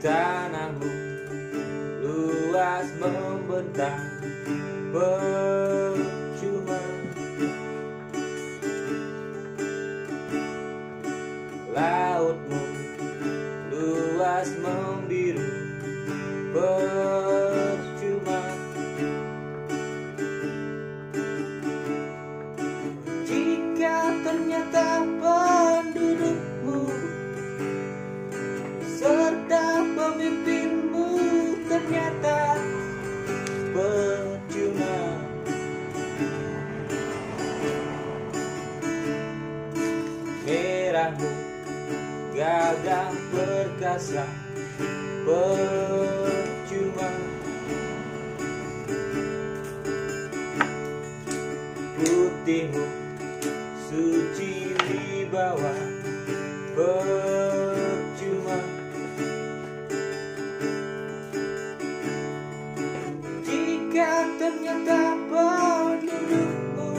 tanahmu luas membentang percuma. Lautmu luas membiru percuma. Jika ternyata pendudukmu serta pemimpinmu ternyata percuma. Merahmu gagah perkasa percuma. Putihmu suci wibawa percuma. Jika ternyata pendudukmu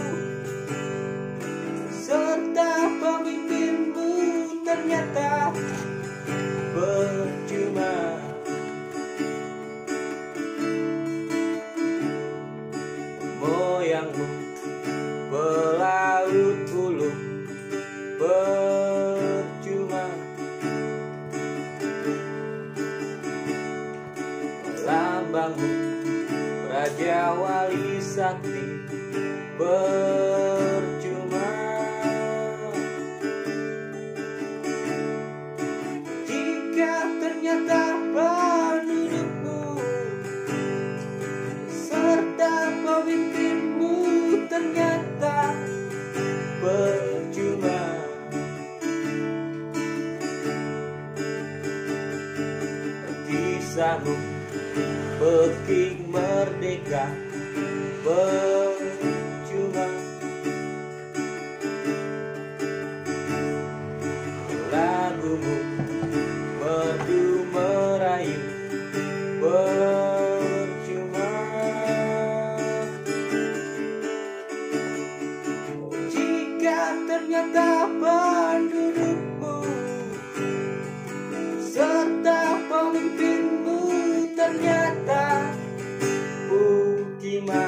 serta pemimpinmu ternyata percuma. Moyangmu pelaut ulung percuma. Lambangmu Raja Wali Sakti percuma. Jika ternyata pendudukmu serta pemimpinmu ternyata percuma. Kisahmu peking merdeka percuma. Lagumu merdu merayu percuma. Jika ternyata pendudukmu serta pemimpinmu ternyata percuma.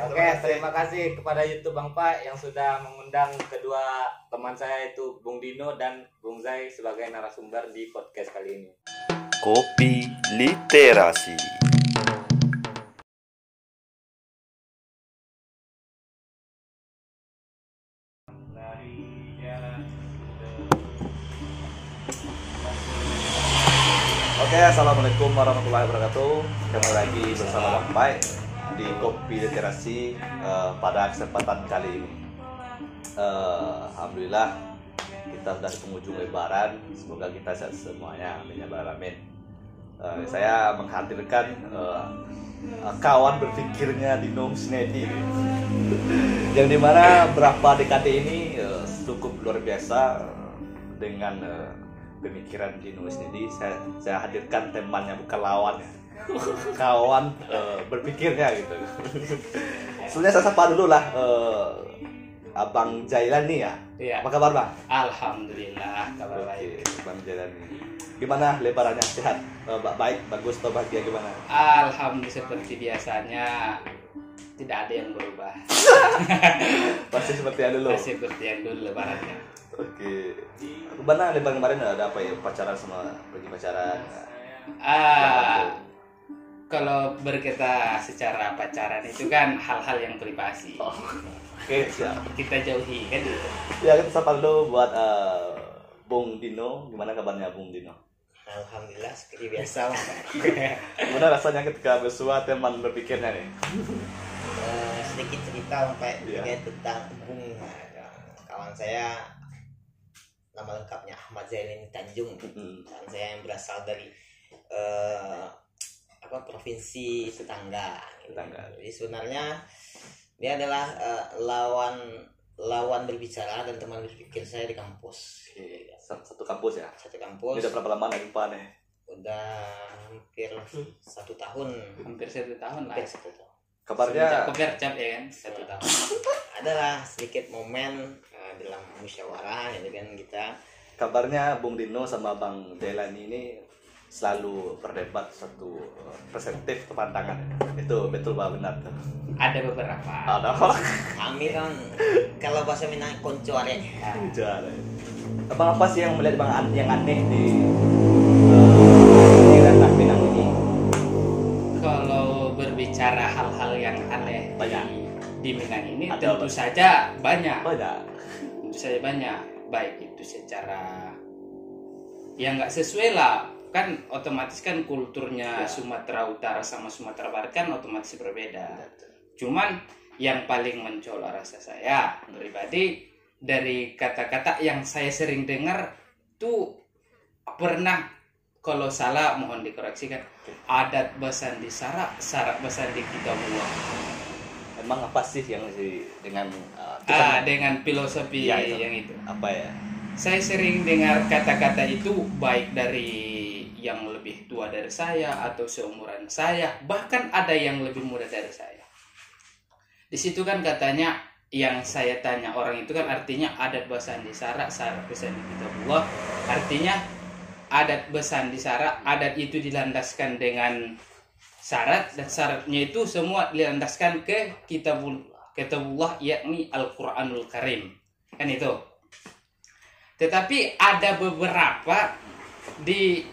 Oke, terima kasih kepada YouTube Bang Pak yang sudah mengundang kedua teman saya itu Bung Dino dan Bung Zai sebagai narasumber di podcast kali ini. Kopi Literasi. Oke, assalamualaikum warahmatullahi wabarakatuh. Kembali lagi bersama Bang Pai di Kopi Literasi pada kesempatan kali ini. Alhamdulillah kita sudah di penghujung Lebaran. Semoga kita sehat semuanya. Amin ya rabbal alamin. Saya menghadirkan kawan berpikirnya Dino Musnedi, yang dimana berapa dekade ini cukup luar biasa dengan pemikiran Dino Musnedi. Saya hadirkan temannya, bukan lawannya, kawan berpikirnya gitu. Sebenarnya saya sapa dulu lah Abang Jailani ya. Iya. Apa kabar Bang? Alhamdulillah kabar baik. Bang Jailani. Gimana lebarannya? Sehat? Baik, bagus atau bahagia gimana? Alhamdulillah seperti biasanya, tidak ada yang berubah. Pasti seperti yang dulu. Masih seperti yang dulu lebarannya. Oke. Gimana lebaran kemarin ada apa ya? Pacaran sama pergi pacaran? Kalau berkata secara pacaran itu kan hal-hal yang privasi. Oh, oke, siap. Kita jauhi kan. Ya, kita sapa dulu buat Bung Dino. Gimana kabarnya Bung Dino? Alhamdulillah seperti biasa. Gimana rasanya ketika bersua teman berpikirnya nih? Sedikit cerita sampai Iya. tentang Bung, kawan saya, nama lengkapnya Ahmad Zailani Tanjung. Kawan saya yang berasal dari provinsi tetangga. Jadi sebenarnya dia adalah lawan berbicara dan teman berpikir saya di kampus. Satu kampus ya? Satu kampus. Ini udah berapa lama nih jumpa nih? Udah hampir 1 tahun. Hampir 1 tahun lah. Hampir 1 tahun. Kabarnya Kopercap ya kan 1 tahun. Adalah sedikit momen dalam musyawarah gitu kan kita. kabarnya Bung Dino sama Bang Jailani ini selalu berdebat satu perspektif kepandangan. Itu betul Pak, benar tuh. Ada beberapa. Ada. Kami kan kalau bahasa Minang koncoare. Apa sih yang melihat Bang yang aneh di ranah Minang ini? Kalau berbicara hal-hal yang aneh Banyak. di Minang ini Ada tentu apa? saja banyak. Banyak. Tentu saja banyak. Baik itu secara yang nggak sesuai lah, kan otomatis kan kulturnya Ya. Sumatera Utara sama Sumatera Barat kan otomatis berbeda. Cuman yang paling mencolok rasa saya pribadi dari kata-kata yang saya sering dengar tuh pernah, kalau salah mohon dikoreksikan, adat Basandi Sarak, Sarak Basandi kita buang. Emang apa sih yang dengan kita- Dengan filosofi Ya, yang itu. apa ya? Saya sering dengar kata-kata itu baik dari yang lebih tua dari saya atau seumuran saya, bahkan ada yang lebih muda dari saya. Di situ kan katanya, yang saya tanya orang itu kan artinya adat Basandi Sarak, Sarak Basandi kita buah. Artinya adat Basandi Sarak, adat itu dilandaskan dengan syarat, dan syaratnya itu semua dilandaskan ke kitabullah, yakni Al-Quranul Karim. Kan itu. Tetapi ada beberapa di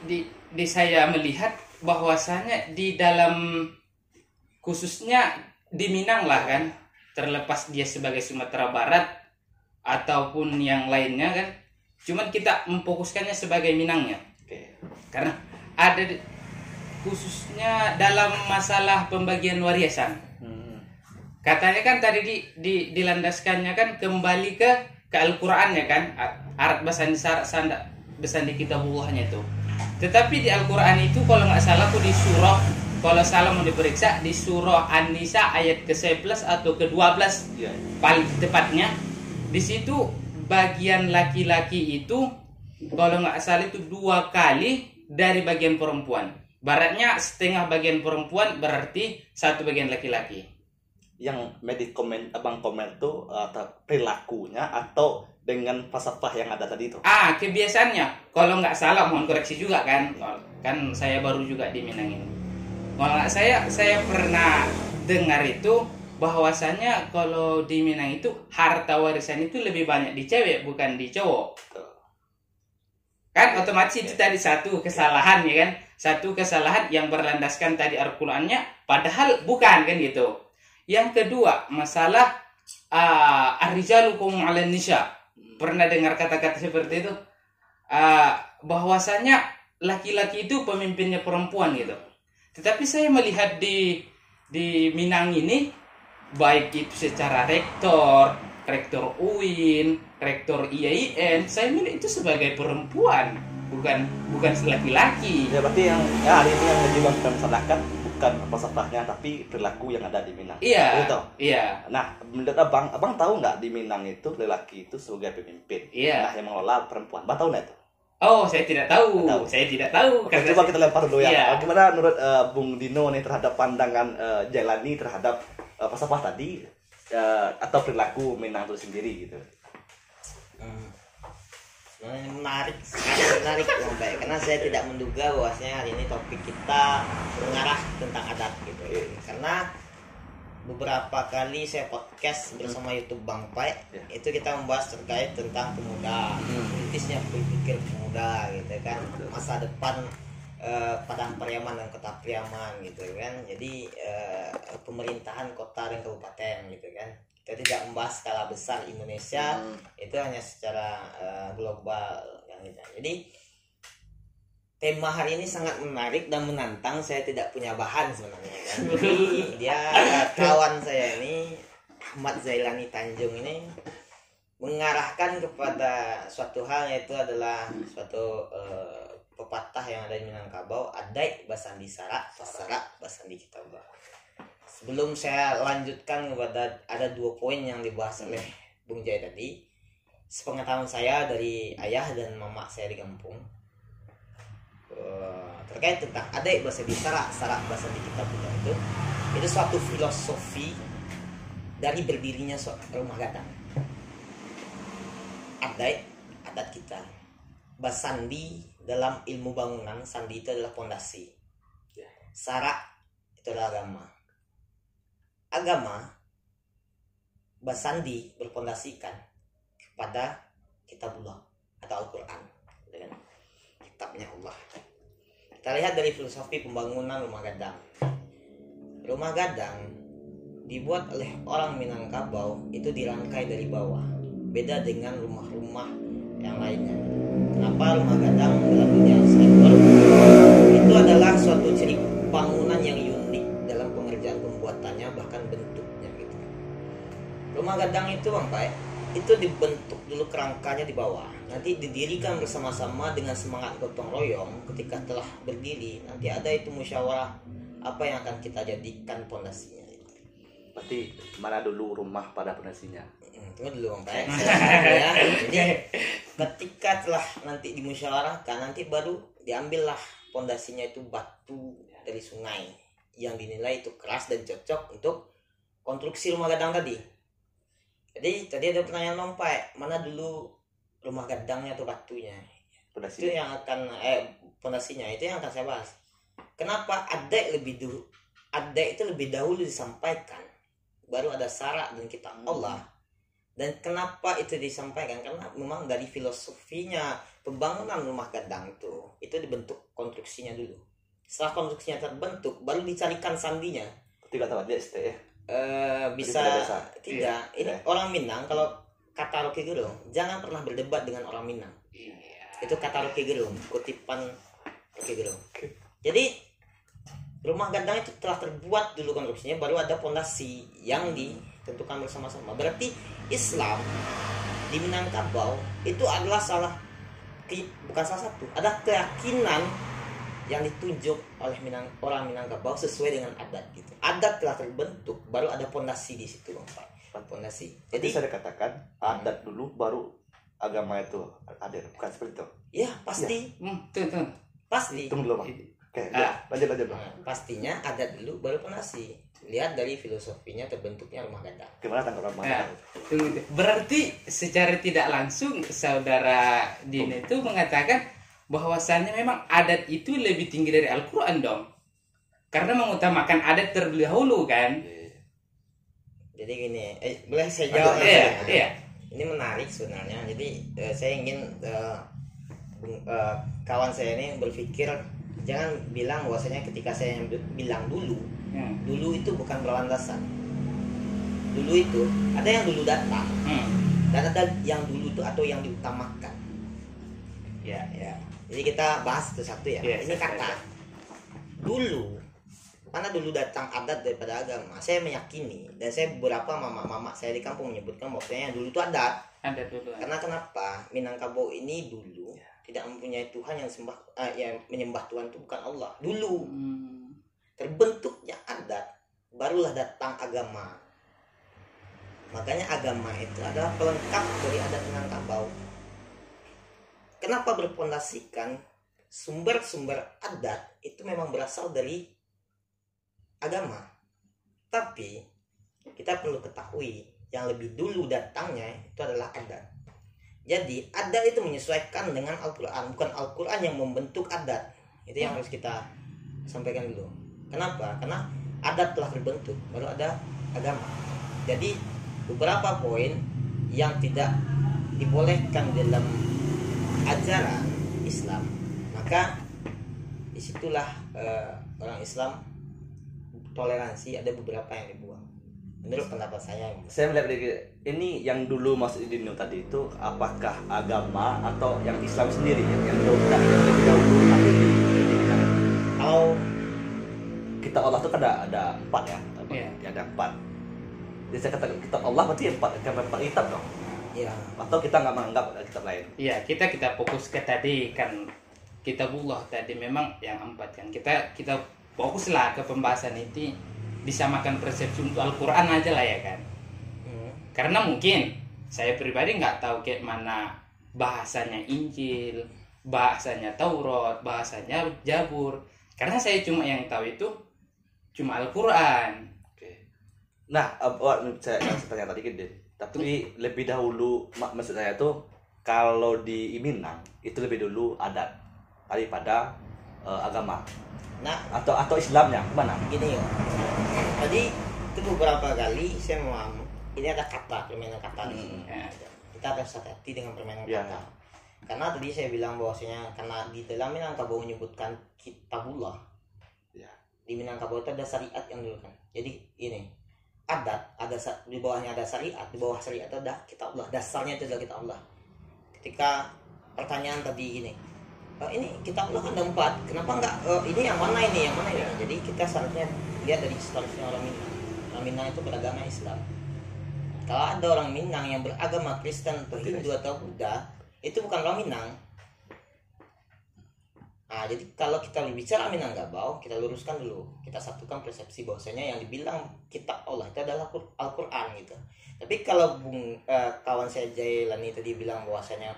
saya melihat bahwasanya di dalam, khususnya di Minang lah kan, terlepas dia sebagai Sumatera Barat ataupun yang lainnya kan, cuman kita memfokuskannya sebagai Minangnya. Oke. Karena ada khususnya dalam masalah pembagian warisan. Katanya kan tadi dilandaskannya kan kembali ke Al-Qur'an ya kan, Arat Basandi Sarak Sanda Basandi Kitabullahnya itu. Tetapi di Al-Qur'an itu kalau nggak salah aku di surah, kalau salah mau diperiksa di surah An-Nisa ayat ke-11 atau ke-12 Iya. paling tepatnya, di situ bagian laki-laki itu kalau nggak salah itu 2 kali dari bagian perempuan. Baratnya setengah bagian perempuan berarti 1 bagian laki-laki. Yang medit komen abang komen tuh perilakunya atau dengan falsafah yang ada tadi itu. Kebiasaannya kalau nggak salah, mohon koreksi juga kan saya baru juga di Minang ini. Kalau nggak saya pernah dengar itu bahwasanya kalau di Minang itu harta warisan itu lebih banyak di cewek bukan di cowok. Kan otomatis itu tadi satu kesalahan ya kan, satu kesalahan yang berlandaskan tadi Al-Qur'annya, padahal bukan kan gitu. Yang kedua masalah ar-rijalu qawwamuna 'alan nisa. Pernah dengar kata-kata seperti itu? Bahwasanya laki-laki itu pemimpinnya perempuan gitu. Tetapi saya melihat di Minang ini, baik itu secara rektor UIN, rektor IAIN, saya melihat itu sebagai perempuan, bukan laki-laki. Ya berarti yang hari ini yang dijiwangkan masyarakat bukan falsafahnya tapi perilaku yang ada di Minang. Iya. Gitu. Iya. Nah, menurut abang tahu nggak di Minang itu lelaki itu sebagai pemimpin. Iya. Nah, yang mengelola perempuan. Abang tahu nggak itu? Oh, saya tidak tahu. Tahu. Saya tidak tahu. Oke, coba kita lempar dulu ya. Iya. Gimana menurut Bung Dino nih terhadap pandangan Jailani terhadap falsafah tadi atau perilaku Minang itu sendiri gitu? Menarik, sangat menarik Bang Bay. Karena saya tidak menduga bahwasanya hari ini topik kita mengarah tentang adat gitu. Karena beberapa kali saya podcast bersama YouTube Bang Pai, itu kita membahas terkait tentang pemuda, kritisnya berpikir pemuda gitu kan, masa depan Padang Pariaman dan Kota Pariaman gitu kan. Jadi pemerintahan kota dan kabupaten gitu kan. Kita tidak membahas skala besar Indonesia, itu hanya secara global kan gitu. Jadi tema hari ini sangat menarik dan menantang. Saya tidak punya bahan sebenarnya kan. Jadi dia kawan saya ini Ahmad Zailani Tanjung ini mengarahkan kepada suatu hal, yaitu adalah suatu pepatah yang ada di Minangkabau, adai Basandi Sarak, Sarak Basandi Kitabah. Sebelum saya lanjutkan kepada ada 2 poin yang dibahas oleh Bung Jai tadi, sepengetahuan saya dari ayah dan mama saya di kampung terkait tentang adai Basandi Sarak, Sarak Basandi Kitabah itu Itu suatu filosofi dari berdirinya rumah gadang. Adat kita. Basandi dalam ilmu bangunan, sandi itu adalah pondasi. Sara itu adalah agama. Agama basandi berpondasikan kepada kitabullah atau Al-Quran, kitabnya Allah. Kita lihat dari filosofi pembangunan rumah gadang. Rumah gadang dibuat oleh orang Minangkabau itu dirangkai dari bawah, beda dengan rumah-rumah yang lainnya. Kenapa rumah gadang dalam dunia sektor itu adalah suatu ciri bangunan yang unik dalam pengerjaan pembuatannya, bahkan bentuknya gitu. Rumah gadang itu Bang Pai, itu dibentuk dulu kerangkanya di bawah, nanti didirikan bersama-sama dengan semangat gotong royong. Ketika telah berdiri, nanti ada itu musyawarah apa yang akan kita jadikan pondasinya. Berarti mana dulu rumah pada pondasinya? Tunggu dulu Bang Pai. Ya. Jadi ketika telah nanti dimusyawarahkan, nanti baru diambillah pondasinya itu batu dari sungai yang dinilai itu keras dan cocok untuk konstruksi rumah gadang tadi. Jadi tadi ada pertanyaan Bang Pai, mana dulu rumah gadangnya atau batunya? Pondasinya. Itu yang akan pondasinya itu yang akan saya bahas. Kenapa adat itu lebih dahulu disampaikan, baru ada syarat dan kitab Allah. Dan kenapa itu disampaikan? Karena memang dari filosofinya pembangunan rumah gadang itu dibentuk konstruksinya dulu. Setelah konstruksinya terbentuk, baru dicarikan sandinya. Tidak tahu dia ST ya. Bisa tidak. Iya. Ini orang Minang kalau kata Rocky Gerung, jangan pernah berdebat dengan orang Minang. Itu kata Rocky Gerung, kutipan Rocky Gerung. Jadi rumah gadang itu telah terbuat dulu konstruksinya, baru ada pondasi yang ditentukan bersama-sama. Berarti Islam di Minangkabau itu adalah bukan salah satu, ada keyakinan yang ditunjuk oleh orang Minangkabau sesuai dengan adat gitu. Adat telah terbentuk, baru ada pondasi di situ, Pak. Pondasi. Jadi saya katakan adat dulu baru agama itu hadir, bukan seperti itu. Ya, pasti. Tuh. Pasti. Tunggu dulu, Bang. Oke, lanjut, Bang. Pastinya adat dulu baru pondasi. Lihat dari filosofinya terbentuknya rumah gadang. Gimana tanggapan Bang? Tunggu. Berarti secara tidak langsung saudara Dino itu mengatakan bahwasannya memang adat itu lebih tinggi dari Al-Quran dong, karena mengutamakan adat terlebih dahulu kan. Jadi gini, boleh saya jawab? Iya. Ini menarik sebenarnya. Jadi saya ingin kawan saya ini berpikir, jangan bilang bahwasanya ketika saya bilang dulu itu bukan berlandasan. Dulu itu ada yang dulu datang dan ada yang dulu itu atau yang diutamakan. Ya. Jadi kita bahas satu-satu ya. Ini kata dulu, karena dulu datang adat daripada agama. Saya meyakini dan saya beberapa mama saya di kampung menyebutkan bahwasanya dulu itu adat. Adat dulu. Karena kenapa? Minangkabau ini dulu tidak mempunyai Tuhan yang menyembah Tuhan itu bukan Allah. Dulu terbentuknya adat, barulah datang agama. Makanya agama itu adalah pelengkap dari adat Minangkabau. Kenapa berpondasikan sumber-sumber adat itu memang berasal dari agama. Tapi kita perlu ketahui yang lebih dulu datangnya itu adalah adat. Jadi adat itu menyesuaikan dengan Al-Quran, bukan Al-Quran yang membentuk adat. Itu yang harus kita sampaikan dulu. Kenapa? Karena adat telah terbentuk, baru ada agama. Jadi beberapa poin yang tidak dibolehkan dalam ajaran Islam, maka disitulah orang Islam toleransi, ada beberapa yang dibuang. Menurut pendapat saya melihat ini yang dulu masuk di Dino tadi itu apakah agama atau yang Islam sendiri yang lebih dahulu? Kalau kita Allah itu kan ada 4 ya, ada 4. Jadi saya katakan kitab Allah berarti 4 kitab dong. Ya. Atau kita nggak menganggap ada kitab lain? Iya, kita fokus ke tadi kan kitabullah tadi memang yang 4 kan. Kita fokuslah ke pembahasan itu, disamakan persepsi untuk Al-Quran aja lah ya kan. Karena mungkin saya pribadi nggak tahu kayak mana bahasanya Injil, bahasanya Taurat, bahasanya Zabur. Karena saya cuma yang tahu itu cuma Al-Quran. Oke. Nah, saya tanya tadi kan, tapi lebih dahulu maksud saya tuh kalau di Minang itu lebih dulu adat daripada agama. Nah, Atau Islamnya gimana? gini ya. Tadi itu beberapa kali saya mau ini ada kata permainan kata di sini. Ya. Kita harus hati-hati dengan permainan Ya. kata. Karena tadi saya bilang bahwasanya karena di dalam Minangkabau menyebutkan kitabullah. Ya. Di Minangkabau itu ada syariat yang dulu kan. Jadi ini adat ada di bawahnya ada syariat, di bawah syariat itu ada kitabullah. Dasarnya itu adalah kitabullah. Ketika pertanyaan tadi gini, ini kitabullah kan ada 4, kenapa enggak ini yang mana ini yang mana ini? Jadi kita seharusnya lihat dari statusnya orang Minang. Orang Minang itu beragama Islam. Kalau ada orang Minang yang beragama Kristen atau Hindu atau Buddha, itu bukan orang Minang. Nah, jadi kalau kita berbicara Minangkabau, kita luruskan dulu, kita satukan persepsi bahwasanya yang dibilang kitab Allah itu adalah Al-Quran gitu. Tapi kalau kawan saya Jailani tadi bilang bahwasanya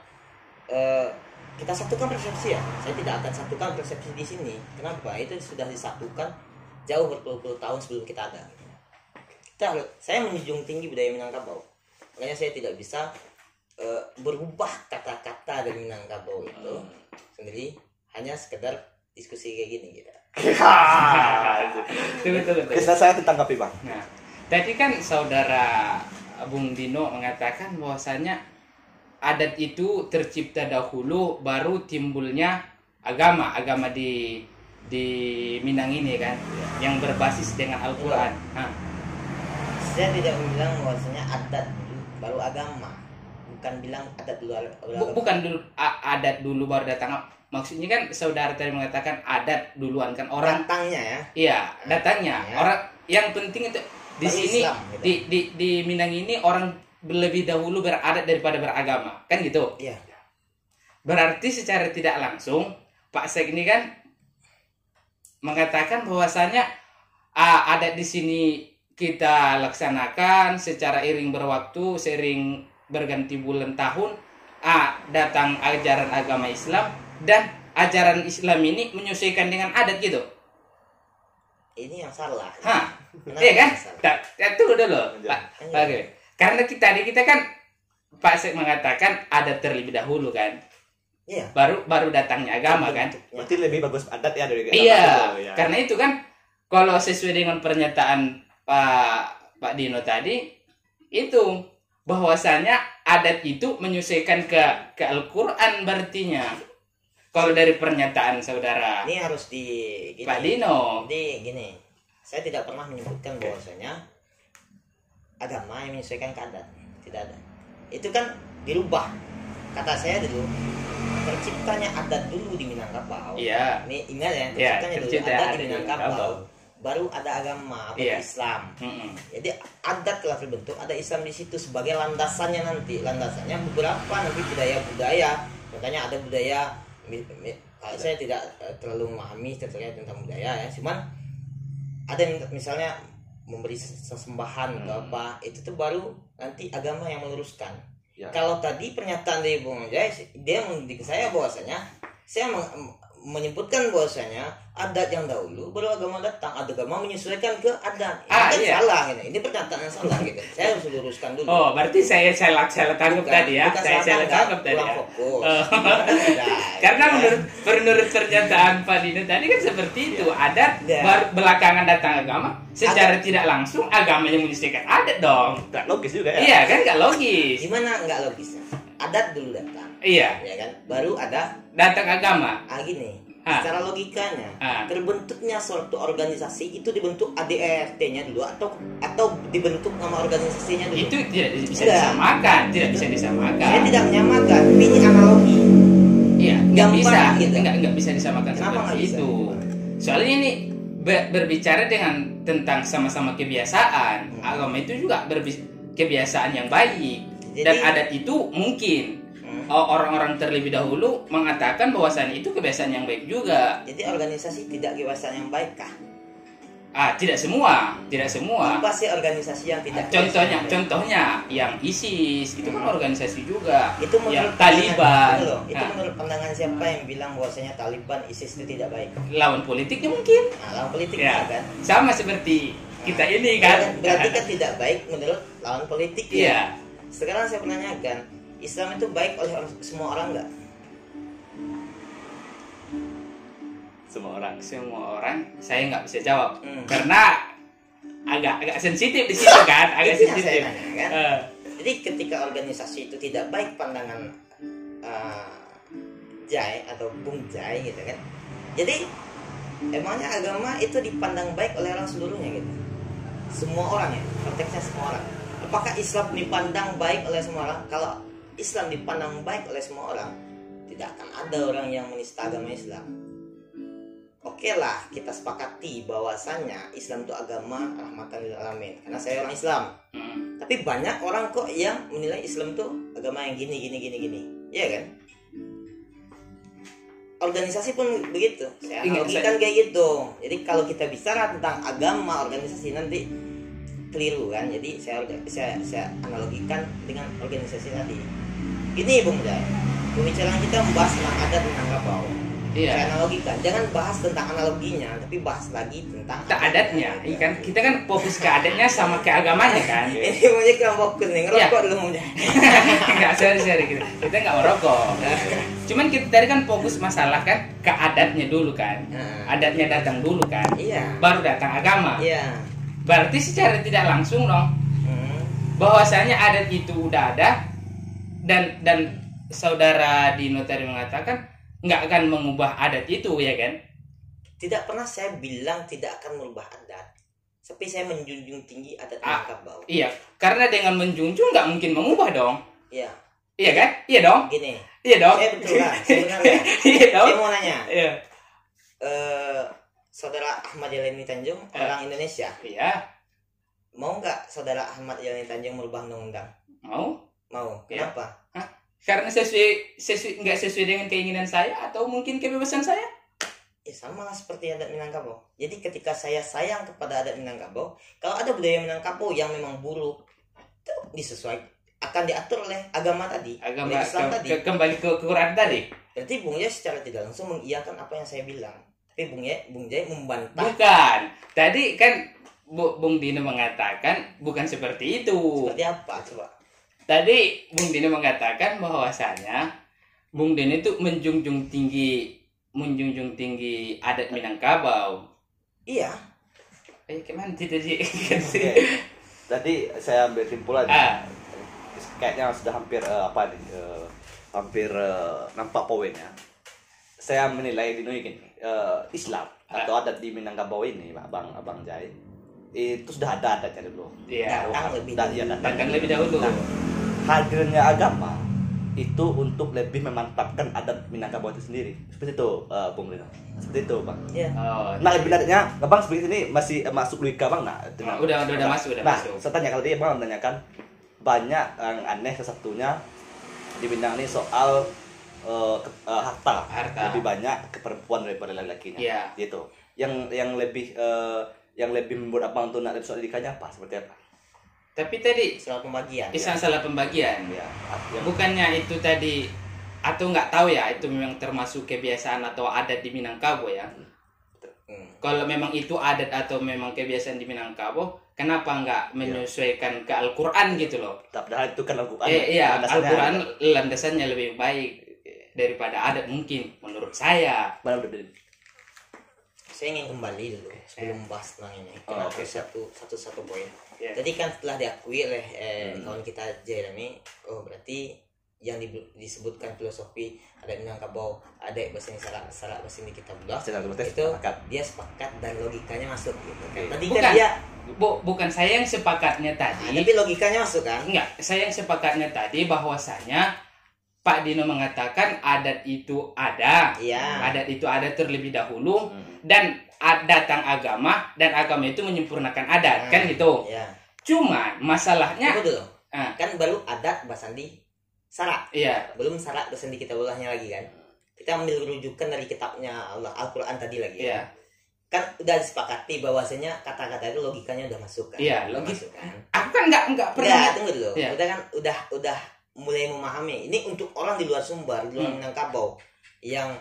kita satukan persepsi ya, saya tidak akan satukan persepsi di sini. Kenapa? Itu sudah disatukan jauh berpuluh-puluh tahun sebelum kita ada. Saya menjunjung tinggi budaya Minangkabau, makanya saya tidak bisa berubah kata-kata dari Minangkabau itu sendiri. Hanya sekedar diskusi kayak gini gitu. Betul. Kisah saya ditanggapi Bang. Nah, tadi kan saudara Bung Dino mengatakan bahwasanya adat itu tercipta dahulu, baru timbulnya agama di Minang ini kan, yang berbasis dengan Al-Quran. Nah. Saya tidak bilang bahwasanya adat dulu baru agama, bukan bilang adat dulu baru agama. Bukan dulu adat dulu baru datang. Maksudnya kan saudara tadi mengatakan adat duluan kan orang Datangnya ya. Iya, datangnya. Ya. Orang yang penting itu di Baru sini Islam, gitu. di Minang ini orang lebih dahulu beradat daripada beragama. Kan gitu. Iya. Berarti secara tidak langsung Pak Sek ini kan mengatakan bahwasanya adat di sini kita laksanakan secara iring berwaktu, seiring berganti bulan tahun, datang ajaran agama Islam dan ajaran Islam ini menyesuaikan dengan adat gitu. Ini yang salah. Hah? Kenapa Iya kan? yang salah? Tunggu dulu, Pak. Lanjut. Oke. Karena kita kan Pak Sek mengatakan adat terlebih dahulu kan. Iya. Baru datangnya agama kan. Berarti lebih bagus adat ya dari Iya. ya. Karena itu kan kalau sesuai dengan pernyataan Pak Dino tadi itu bahwasanya adat itu menyesuaikan ke Al-Qur'an berartinya. Kalau dari pernyataan saudara Ini harus gini. Pak Dino. Jadi gini, saya tidak pernah menyebutkan bahwasanya agama yang menyesuaikan ke adat. Tidak ada. Itu kan dirubah. Kata saya dulu, terciptanya adat dulu di Minangkabau. Iya. Ini ingat ya, Iya, terciptanya dulu tercipta adat adat di di Minangkabau. Minangkabau. Baru ada agama atau Iya. Islam. Mm-mm. Jadi adat telah terbentuk, ada Islam di situ sebagai landasannya nanti. Landasannya beberapa nanti budaya-budaya. Contohnya ada budaya, saya tidak terlalu memahami terkait tentang budaya ya. Cuman ada yang misalnya memberi sesembahan atau apa, itu tuh baru nanti agama yang meluruskan. Ya. Kalau tadi pernyataan dari Bung Jai, dia mendidik saya bahwasanya saya menyebutkan bahwasanya adat yang dahulu baru agama datang, agama menyesuaikan ke adat. Ini kan iya. salah ini pernyataan yang salah gitu. Saya harus luruskan dulu. Oh, berarti saya tangkap tadi ya. Bukan Saya tangkap tadi kurang ya. fokus. Oh. Nah, Karena ya. menurut pernyataan Pak Dino tadi kan seperti itu, adat Ya. belakangan datang agama, secara tidak langsung agama yang menyesuaikan adat dong. Nggak logis juga ya. Iya kan, nggak logis. Gimana nggak logisnya? Adat dulu datang, Iya, ya kan? Baru ada datang agama. gini. Ah. Secara logikanya, Ah. terbentuknya suatu organisasi itu dibentuk ADRT-nya dulu atau dibentuk nama organisasinya dulu. Itu tidak bisa Tidak. disamakan, tidak bisa Saya disamakan. tidak menyamakan, tapi ini analogi. Iya, nggak Gampang bisa, gitu. nggak bisa disamakan Kenapa seperti nggak bisa? itu. Soalnya ini berbicara tentang sama-sama kebiasaan. Agama itu juga kebiasaan yang baik. Dan Jadi- adat itu mungkin orang-orang terlebih dahulu mengatakan bahwasannya itu kebiasaan yang baik juga. Jadi organisasi tidak kebiasaan yang baik kah? Tidak semua. Apa sih organisasi yang tidak Contohnya yang ISIS itu kan organisasi juga. Itu yang menurut Taliban. Itu menurut pandangan siapa yang bilang bahwasanya Taliban, ISIS itu tidak baik? Lawan politiknya mungkin. Lawan politik Ya, kan. sama seperti kita ini kan. Berarti kan tidak baik menurut lawan politik. Iya. Sekarang saya menanyakan, Islam itu baik oleh semua orang nggak? Semua orang saya nggak bisa jawab karena agak sensitif di situ kan, agak Itu yang sensitif. saya nanya, kan? Jadi ketika organisasi itu tidak baik pandangan Jai atau Bung Jai gitu kan. Jadi emangnya agama itu dipandang baik oleh orang seluruhnya gitu. Semua orang ya, konteksnya semua orang. Apakah Islam dipandang baik oleh semua orang? Kalau Islam dipandang baik oleh semua orang, tidak akan ada orang yang menista agama Islam. Oke lah, kita sepakati bahwasannya Islam itu agama rahmatan lil alamin. Karena saya orang Islam. Tapi banyak orang kok yang menilai Islam itu agama yang gini. Iya kan? Organisasi pun begitu. Saya analogikan kayak gitu. Jadi kalau kita bicara tentang agama organisasi nanti keliru kan. Jadi saya analogikan dengan organisasi tadi. Ini Bung Jai. Pembicaraan kita membahas tentang adat Minangkabau. Iya. Saya analogikan, jangan bahas tentang analoginya, tapi bahas lagi tentang adatnya. Ikan kita kan fokus ke adatnya sama ke agamanya kan. Ini punya kita fokus nih, ngerokok dulu punya. Enggak sorry kita nggak merokok. Cuman kita tadi kan fokus masalah kan ke adatnya dulu kan. Adatnya datang dulu kan. Iya. Baru datang agama. Iya. Berarti secara tidak langsung dong. Bahwasanya adat itu udah ada dan saudara Dino tadi mengatakan nggak akan mengubah adat itu ya kan? Tidak pernah saya bilang tidak akan merubah adat, tapi saya menjunjung tinggi adat Minangkabau. Iya, karena dengan menjunjung nggak mungkin mengubah dong. Iya. Iya kan? Iya dong. Gini. Iya dong. Saya betul lah sebenarnya. Iya dong. Saya mau nanya. Iya. Saudara Ahmad Yalini Tanjung orang Indonesia. Iya. Mau nggak saudara Ahmad Yalini Tanjung merubah undang-undang? Mau? Iya. Kenapa? Karena nggak sesuai dengan keinginan saya atau mungkin kebebasan saya? Ya sama seperti adat Minangkabau. Jadi ketika saya sayang kepada adat Minangkabau, kalau ada budaya Minangkabau yang memang buruk, itu disesuaikan, akan diatur oleh agama tadi, oleh Islam tadi. Kembali ke Quran tadi. Berarti Bung Jai secara tidak langsung mengiyakan apa yang saya bilang, tapi Bung Jai membantah. Bukan. Tadi kan Bung Dino mengatakan bukan seperti itu. Seperti apa coba? Tadi Bung Dino mengatakan bahwasanya Bung Dino itu menjunjung tinggi adat Minangkabau. Iya. Kemana tadi? Tadi saya ambil simpulan. Kayaknya sudah hampir hampir nampak poinnya. Saya menilai Dino gini, Islam atau adat di Minangkabau ini, Abang Jai, itu sudah ada adatnya dulu. Iya. Datang lebih dahulu. Nah, hadirnya agama itu untuk lebih memantapkan adat Minangkabau itu sendiri. Seperti itu, Bung Lino. Seperti itu, Bang. Iya. Nah, lebih lanjutnya, Bang seperti ini masih masuk logika, Bang. Nah, udah masuk. Saya tanya kalau dia Bang menanyakan banyak yang aneh, salah satunya di Minang ini soal harta. Lebih banyak ke perempuan daripada laki-lakinya. Iya. Gitu. Yang lebih membuat Abang tuh nak soal logikanya apa? Seperti apa? Tapi tadi Salah pembagian. salah pembagian. Ya, Bukannya itu tadi atau nggak tahu ya, itu memang termasuk kebiasaan atau adat di Minangkabau ya. Kalau memang itu adat atau memang kebiasaan di Minangkabau, kenapa nggak menyesuaikan ke Al-Quran gitu loh? Padahal itu kan Al-Quran. Iya, Al-Quran landasannya lebih baik daripada adat mungkin menurut saya. Saya ingin kembali dulu sebelum membahas tentang ini. Oke, satu poin. Yeah. Tadi kan setelah diakui oleh kawan kita Jeremy, berarti yang disebutkan filosofi adat Minangkabau, adat bahasa Sarak bahasa ini kita belah, itu dia sepakat dan logikanya masuk gitu kan. Tadi bukan, kan dia bukan saya yang sepakatnya tadi. tapi logikanya masuk kan? Enggak, saya yang sepakatnya tadi bahwasanya Pak Dino mengatakan adat itu ada. Iya. Adat itu ada terlebih dahulu dan datang agama dan agama itu menyempurnakan adat, kan gitu. Iya. Cuma masalahnya Tunggu dulu. Kan baru adat Basandi Sarak. Iya. Belum Sarak Basandi kita ulahnya lagi kan. Kita ambil rujukan dari kitabnya Allah Al-Qur'an tadi lagi. Iya. kan udah disepakati bahwasanya kata-kata itu logikanya udah masuk kan? Iya, Udah logis. masuk kan? Aku kan nggak pernah. Enggak, tunggu dulu. Iya. Udah kan udah mulai memahami. Ini untuk orang di luar Sumbar, di luar Minangkabau yang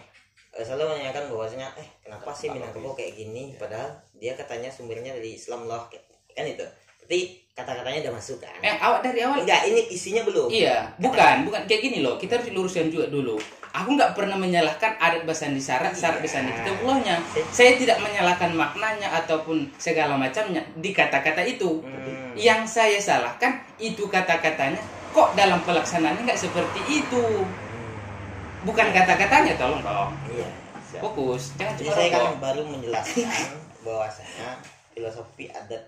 selalu menanyakan bahwasanya kenapa sih Minangkabau kayak gini, padahal dia katanya sumbernya dari Islam loh, kan itu. Berarti kata-katanya udah masuk kan? Awak dari awal. Enggak, ini isinya belum. Iya, bukan kayak gini loh. Kita harus luruskan juga dulu. Aku nggak pernah menyalahkan adat Basandi syarat Basandi Kitabullahnya. Saya tidak menyalahkan maknanya ataupun segala macamnya di kata-kata itu. Yang saya salahkan itu kata-katanya kok dalam pelaksanaannya nggak seperti itu. Bukan kata-katanya, tolong dong. Iya. Fokus, jangan Jadi cuma saya kan rokok. baru menjelaskan bahwasanya filosofi adat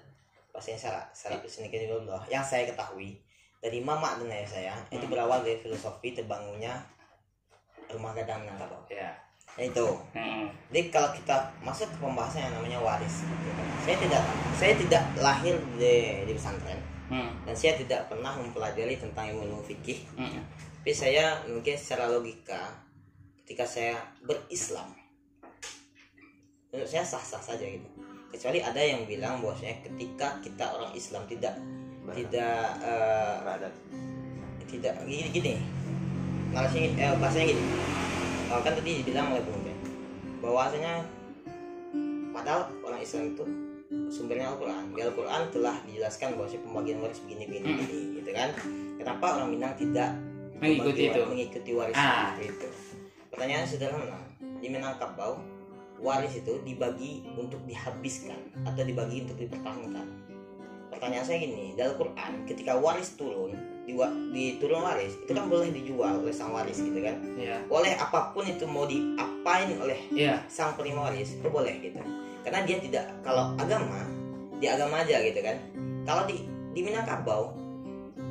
bahasanya syarat Basandi Kitabullahnya yang saya ketahui dari mama dan ayah saya itu berawal dari filosofi terbangunnya rumah gadang Minangkabau. Ya. Itu. Jadi kalau kita masuk ke pembahasan yang namanya waris, saya tidak lahir di pesantren dan saya tidak pernah mempelajari tentang ilmu fikih. Tapi saya mungkin secara logika ketika saya berislam, menurut saya sah-sah saja gitu. Kecuali ada yang bilang bahwasanya ketika kita orang Islam tidak gini. Bahasanya gini. Kan tadi dibilang oleh Bung Ben bahwasanya padahal orang Islam itu sumbernya Al-Quran. Di Al-Quran telah dijelaskan bahwa pembagian waris begini gitu kan. Kenapa orang Minang tidak mengikuti waris itu? Pertanyaannya sederhana. Di Minangkabau waris itu dibagi untuk dihabiskan atau dibagi untuk dipertahankan. Pertanyaan saya gini, di Al-Quran ketika waris turun diturun waris itu kan boleh dijual oleh sang waris gitu kan. Oleh apapun itu mau diapain oleh sang penerima waris itu boleh gitu. Karena dia tidak, kalau agama di agama aja gitu kan. Kalau di Minangkabau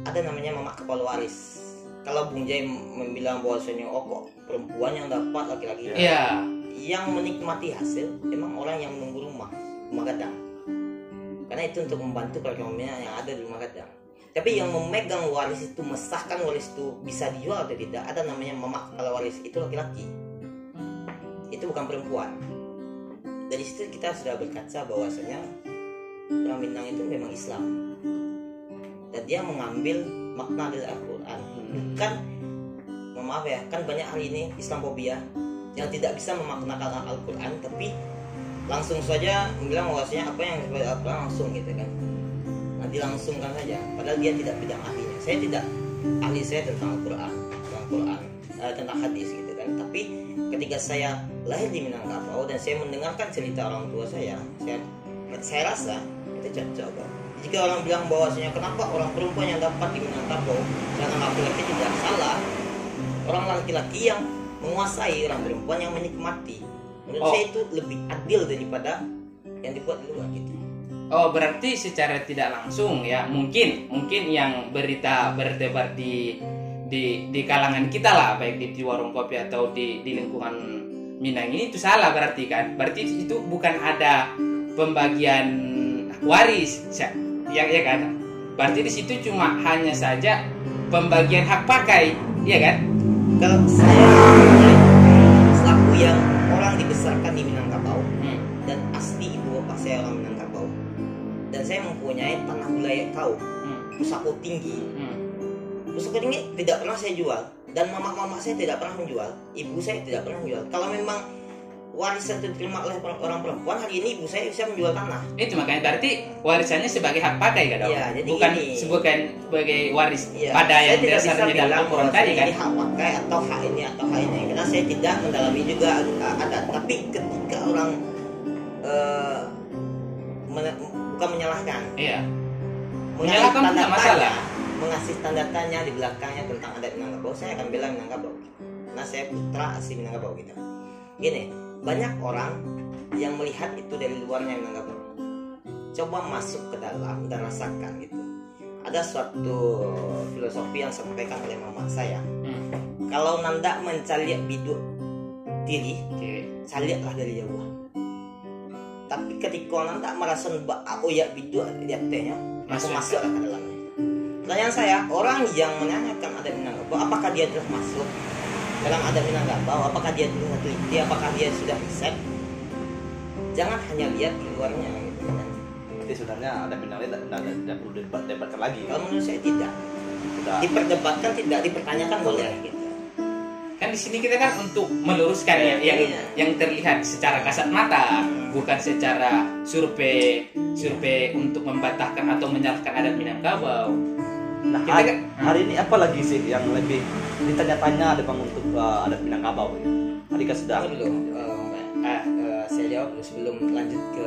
ada namanya mamak kepala waris. Kalau Bung Jai membilang bahwasanya kok perempuan yang dapat laki-laki yang menikmati hasil emang orang yang menunggu rumah gadang. Karena itu untuk membantu perekonomian yang ada di rumah gadang. Tapi yang memegang waris itu, mesahkan waris itu bisa dijual atau tidak, ada namanya mamak kepala waris, itu laki-laki. Itu bukan perempuan. Dari situ kita sudah berkaca bahwasanya orang Minang itu memang Islam. Dan dia mengambil makna dari Al-Quran. Bukan, maaf ya, kan banyak hari ini Islamophobia yang tidak bisa memaknakan Al-Quran, tapi langsung saja bilang bahwasanya apa yang disebut Al-Quran langsung gitu kan. Dilangsungkan saja, padahal dia tidak bidang ahlinya. Saya tidak ahli saya tentang Al-Quran, tentang hadis gitu kan. Tapi ketika saya lahir di Minangkabau dan saya mendengarkan cerita orang tua saya rasa itu cocok kan. Jika orang bilang bahwasanya kenapa orang perempuan yang dapat di Minangkabau sedangkan laki-laki tidak, salah. Orang laki-laki yang menguasai, orang perempuan yang menikmati. Menurut saya itu lebih adil daripada yang dibuat di luar gitu. Oh, berarti secara tidak langsung ya mungkin yang berdebar di kalangan kita lah, baik di warung kopi atau di lingkungan Minang ini itu salah berarti kan. Berarti itu bukan ada pembagian waris ya kan. Berarti di situ cuma hanya saja pembagian hak pakai, ya kan? Kalau saya selaku yang orang dibesarkan di Minangkabau dan asli ibu bapak saya orang Minangkabau, dan saya mempunyai tanah wilayah kaum Pusako Tinggi. Pusako Tinggi tidak pernah saya jual, dan mama saya tidak pernah menjual, ibu saya tidak pernah menjual. Kalau memang warisan itu diterima oleh orang perempuan, hari ini ibu saya bisa menjual tanah. Itu makanya berarti warisannya sebagai hak pakai kan, ya, jadi bukan ini, sebagai waris ya, pada yang dasarnya dalam Al-Quran tadi kan. Ini hak pakai atau hak ini atau hak ini, karena saya tidak mendalami juga ada. Tapi ketika orang bukan menyalahkan, menyalahkan tidak masalah, mengasih tanda tanya di belakangnya tentang adat Minangkabau, saya akan bela Minangkabau karena saya putra asli Minangkabau gitu. Gini, banyak orang yang melihat itu dari luarnya Minangkabau. Coba masuk ke dalam dan rasakan gitu. Ada suatu filosofi yang disampaikan oleh mama saya. Kalau nanda mencaliak biduk diri, caliaklah dari jauh. Tapi ketika nanda merasa oyak biduk diatenya, masuklah ke dalamnya. Pertanyaan saya, orang yang menanyakan adat Minangkabau, apakah dia telah masuk dalam adat Minangkabau? Apakah dia sudah teliti? Apakah dia sudah riset? jangan hanya lihat di luarnya gitu kan. Berarti sebenarnya ada Minangnya tidak perlu didebatkan lagi. Kalau menurut saya tidak. Sudah. Diperdebatkan tidak, dipertanyakan boleh gitu. Kan di sini kita kan untuk meluruskan yang terlihat secara kasat mata, bukan secara survei untuk membantahkan atau menyalahkan adat Minangkabau. Nah, hari ini apa lagi sih yang lebih ditanya-tanya ada bang untuk adat Minangkabau? Tadi kan sudah. Dulu, saya jawab dulu sebelum lanjut ke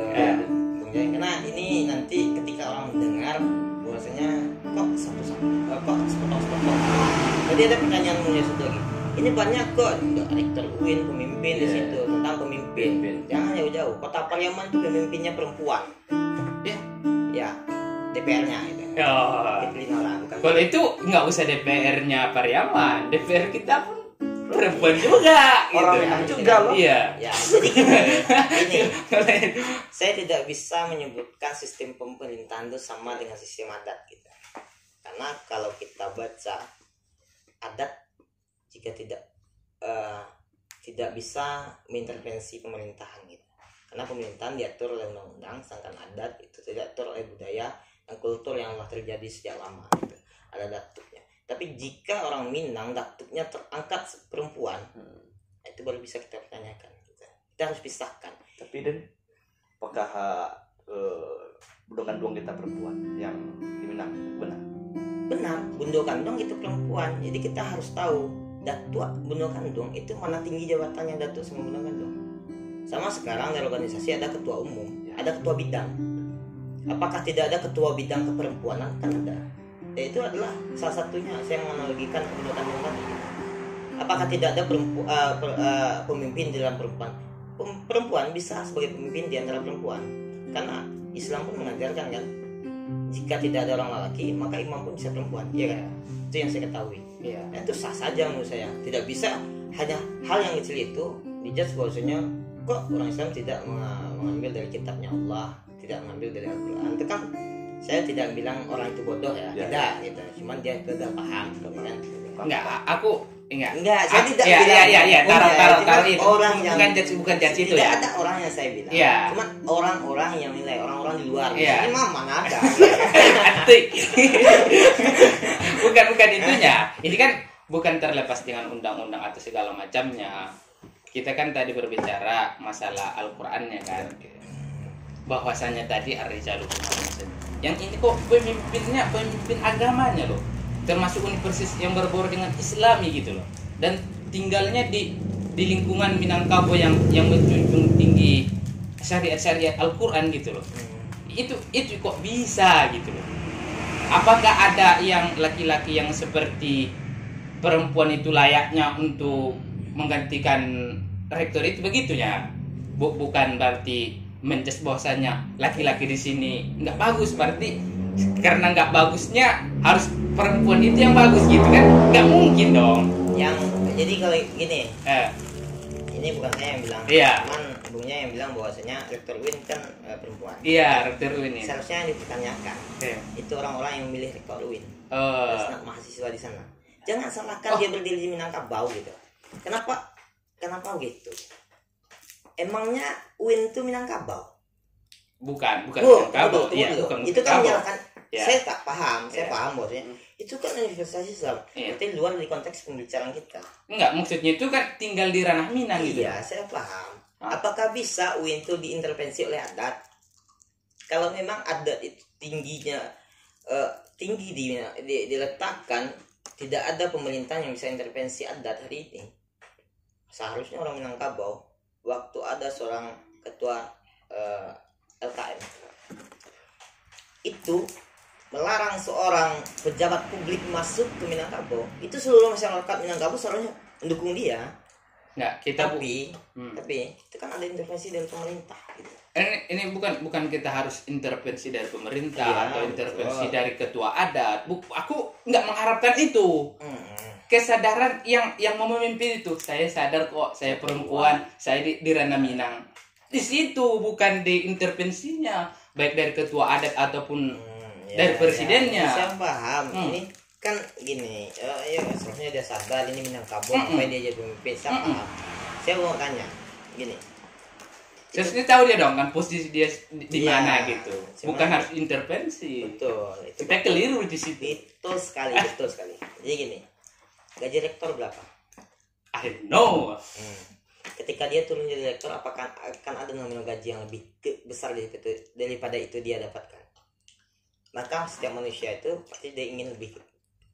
Bung Jai. Karena ini nanti ketika orang mendengar bahwasanya kok sepotong. Jadi ada pertanyaan mulai satu lagi. Ini banyak kok rektor UIN, pemimpin di situ tentang pemimpin. Jangan jauh-jauh. Kota Pariaman itu pemimpinnya perempuan. Ya, DPR-nya itu. Dipilih orang. Kalau itu nggak usah DPR-nya Pariaman, DPR kita pun perempuan juga. Orang gitu. Minang juga loh. Iya. Ya, jadi ini saya tidak bisa menyebutkan sistem pemerintahan itu sama dengan sistem adat gitu. Karena kalau kita baca adat jika tidak bisa mengintervensi pemerintahan gitu. Karena pemerintahan diatur oleh undang-undang, sedangkan adat itu tidak diatur oleh budaya dan kultur yang telah terjadi sejak lama gitu. Ada datuknya. Tapi jika orang Minang datuknya terangkat perempuan, itu baru bisa kita pertanyakan. Kita harus pisahkan. Tapi Den, apakah Bundo Gandong kita perempuan yang di Minang benar? Benar, Bundo Gandong itu perempuan. Jadi kita harus tahu datuk Bundo Gandong itu mana tinggi jabatannya datuk sama Bundo Gandong. Sama sekarang di organisasi ada ketua umum, ada ketua bidang. Apakah tidak ada ketua bidang keperempuanan? Kan ada. Ya, itu adalah salah satunya saya menganalogikan Bundo Gandong tadi. Apakah tidak ada pemimpin di dalam perempuan? Perempuan bisa sebagai pemimpin di antara perempuan. Karena Islam pun mengajarkan kan, jika tidak ada orang lelaki maka imam pun bisa perempuan, iya kan? Itu yang saya ketahui. Iya. Nah, itu sah saja menurut saya. Tidak bisa hanya hal yang kecil itu dijudge bahwasanya kok orang Islam tidak mengambil dari kitabnya Allah, tidak mengambil dari Al-Quran. Itu kan saya tidak bilang orang itu bodoh ya, tidak gitu. Cuman dia gagal paham, kan? Enggak, saya tidak bilang. Iya, taruh itu. Orang yang bukan judge itu tidak ya. ada orang yang saya bilang. Iya. Cuma orang-orang yang nilai, orang-orang di luar. Iya. Ini mah mana ada. Antik. bukan itunya. Ini kan bukan terlepas dengan undang-undang atau segala macamnya. Kita kan tadi berbicara masalah Al-Qur'annya kan. Bahwasanya tadi ar-rijalu yang ini kok pemimpin agamanya loh. Termasuk universitas yang berbau dengan Islami gitu loh. Dan tinggalnya di lingkungan Minangkabau yang menjunjung tinggi syariat Al-Qur'an gitu loh. Itu kok bisa gitu loh. Apakah ada yang laki-laki yang seperti perempuan itu layaknya untuk menggantikan rektor itu begitunya? Bukan berarti menjudge bahwasanya laki-laki di sini nggak bagus, berarti karena nggak bagusnya harus perempuan itu yang bagus gitu kan? Nggak mungkin dong. Jadi kalau gini, ini bukan saya yang bilang, cuman ibunya yang bilang bahwasanya rektor UIN kan perempuan. Iya, rektor UIN. Seharusnya yang dipertanyakan itu orang-orang yang memilih rektor UIN, mahasiswa di sana. Jangan salahkan dia berdiri di Minangkabau gitu. Kenapa gitu? Emangnya UIN itu Minangkabau? Bukan Minangkabau. Bukan. Itu kan menyalahkan. Saya tak paham. Saya paham bahwasanya itu kan universitas Islam. Berarti luar dari konteks pembicaraan kita. Enggak, maksudnya itu kan tinggal di ranah Minang gitu. Iya, saya paham. Apakah bisa UIN itu diintervensi oleh adat? Kalau memang adat itu tinggi diletakkan, tidak ada pemerintahan yang bisa intervensi adat hari ini. Seharusnya orang Minangkabau, waktu ada seorang ketua LKM itu melarang seorang pejabat publik masuk ke Minangkabau, itu seluruh masyarakat Minangkabau seharusnya mendukung dia. Tapi itu kan ada intervensi dari pemerintah gitu. Ini bukan kita harus intervensi dari pemerintah atau intervensi dari ketua adat. Aku nggak mengharapkan itu. Kesadaran yang mau memimpin itu, saya sadar kok saya perempuan, saya di ranah Minang. Di situ bukan di intervensinya, baik dari ketua adat ataupun dari presidennya. Saya paham. Ini kan gini, seharusnya dia sadar ini Minangkabau, supaya dia jadi pemimpin. Saya paham. Saya mau tanya, gini, Seharusnya tahu dia dong kan posisi dia di Iya, mana gitu. cuman- Bukan harus intervensi. Betul. Itu Kita keliru di situ. betul sekali, betul sekali. Jadi gini, gaji rektor berapa? I know. Ketika dia turun jadi rektor, apakah akan ada nominal gaji yang lebih besar daripada itu dia dapatkan? Maka setiap manusia itu pasti dia ingin lebih,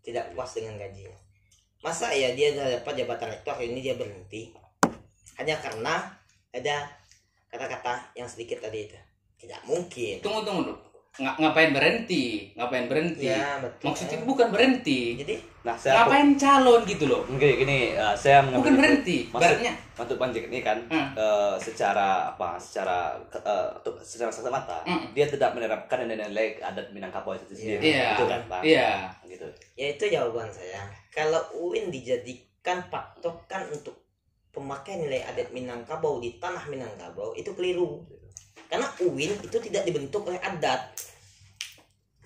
tidak puas dengan gajinya. Masa ya dia sudah dapat jabatan rektor, ini dia berhenti hanya karena ada kata-kata yang sedikit tadi itu? Tidak mungkin. Tunggu dulu. Ngapain berhenti? Ya, betul. Maksudnya bukan berhenti. Jadi Nah, saya Ngapain calon gitu loh? gini, saya Bukan mengambil berhenti. maksud Baratnya untuk Panjek ini kan secara semata dia tidak menerapkan nilai adat Minangkabau itu sendiri. Iya. Gitu kan, Bang? Iya. Gitu. ya itu jawaban saya. Kalau UIN dijadikan patokan untuk pemakaian nilai adat Minangkabau di tanah Minangkabau, itu keliru. Karena UIN itu tidak dibentuk oleh adat,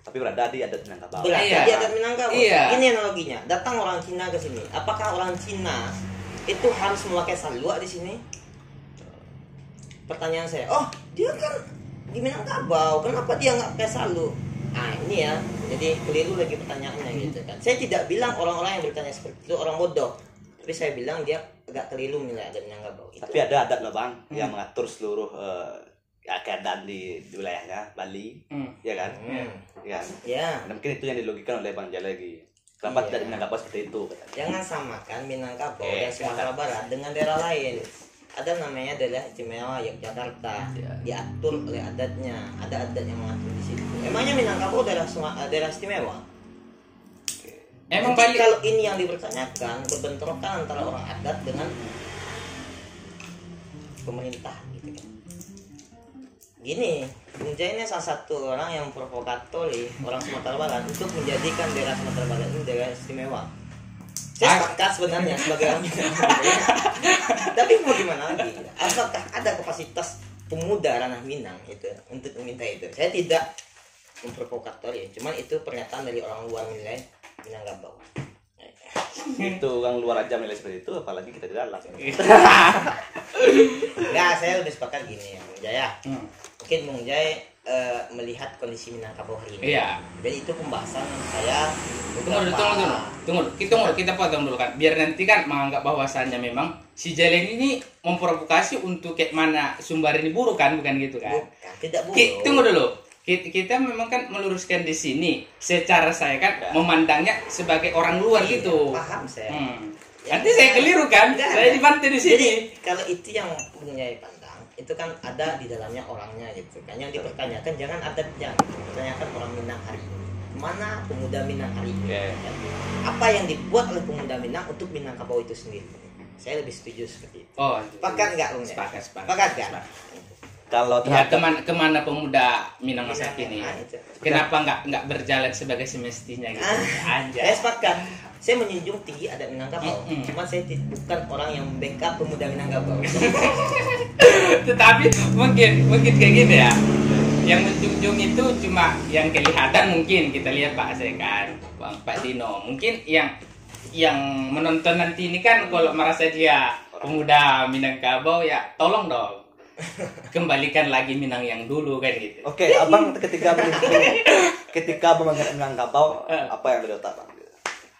Tapi berada di adat Minangkabau. berada Iya. di adat Minangkabau. Iya. Ini analoginya. Datang orang Cina ke sini. Apakah orang Cina itu harus memakai salua di sini? Pertanyaan saya. Oh, dia kan di Minangkabau. Kenapa dia nggak pakai salu? Nah, ini ya. Jadi keliru lagi pertanyaannya gitu kan. Saya tidak bilang orang-orang yang bertanya seperti itu orang bodoh. Tapi saya bilang dia agak keliru nilai adat Minangkabau. Itu. Tapi ada adat loh Bang yang mengatur seluruh keadaan di wilayahnya Bali, ya kan? Ya. Ya. Dan mungkin itu yang dilogikan oleh Bang Jalagi. Kenapa Iya. tidak Minangkabau seperti itu? Katanya. Jangan samakan Minangkabau Oke, dan Sumatera Barat dengan daerah lain. Ada namanya daerah istimewa Yogyakarta, diatur oleh adatnya, ada adat yang mengatur di situ. Emangnya Minangkabau daerah istimewa? Emang Jadi Bali kalau ini yang dipertanyakan berbentrokan antara orang adat dengan pemerintah gitu kan. Gini, Bung Jai ini salah satu orang yang provokator orang Sumatera Barat untuk menjadikan daerah Sumatera Barat ini daerah istimewa. Saya sepakat sebenarnya sebagai orang Minang. Tapi mau gimana lagi? Apakah ada kapasitas pemuda ranah Minang itu untuk meminta itu? Saya tidak memprovokator ya, cuman itu pernyataan dari orang luar nilai Minangkabau. Itu orang luar aja nilai seperti itu, apalagi kita di dalam. Nah, saya lebih sepakat gini ya, Bung Jaya. Mungkin Bung Jaya melihat kondisi Minangkabau hari ini. Iya. Jadi itu pembahasan saya. Tunggu, kita potong dulu kan. Biar nanti kan menganggap bahwasannya memang si Jaleng ini memprovokasi untuk kayak mana sumber ini buruk kan, bukan gitu kan? Bukan, tidak buruk. Tunggu dulu. Kita memang kan meluruskan di sini. Secara saya kan memandangnya sebagai orang luar Iya, gitu. paham saya. Nanti saya keliru kan? Enggak Saya ada. dibantu di sini. Jadi kalau itu yang punya pandang, itu kan ada di dalamnya orangnya gitu kan. Yang dipertanyakan jangan adatnya, dipertanyakan orang Minang hari ini. Mana pemuda Minang hari ini? Yeah. Kan? Apa yang dibuat oleh pemuda Minang untuk Minangkabau itu sendiri? Saya lebih setuju seperti itu. Oh, Sepakat nggak, Bung? Sepakat. Sepakat kan? Kalau Ya, terhadap kemana pemuda Minang masa kini? Nah, itu. Kenapa nggak berjalan sebagai semestinya gitu? Saya Anjay. sepakat. Saya menjunjung tinggi adat Minangkabau. Cuma saya bukan orang yang backup pemuda Minangkabau. Tetapi mungkin kayak gini ya. Yang menjunjung itu cuma yang kelihatan mungkin kita lihat Pak Sekan, Pak Dino. Mungkin yang menonton nanti ini kan kalau merasa dia pemuda Minangkabau ya tolong dong kembalikan lagi Minang yang dulu kan gitu. Oke, Abang ketika memegang Minangkabau, apa yang dari otak Bang?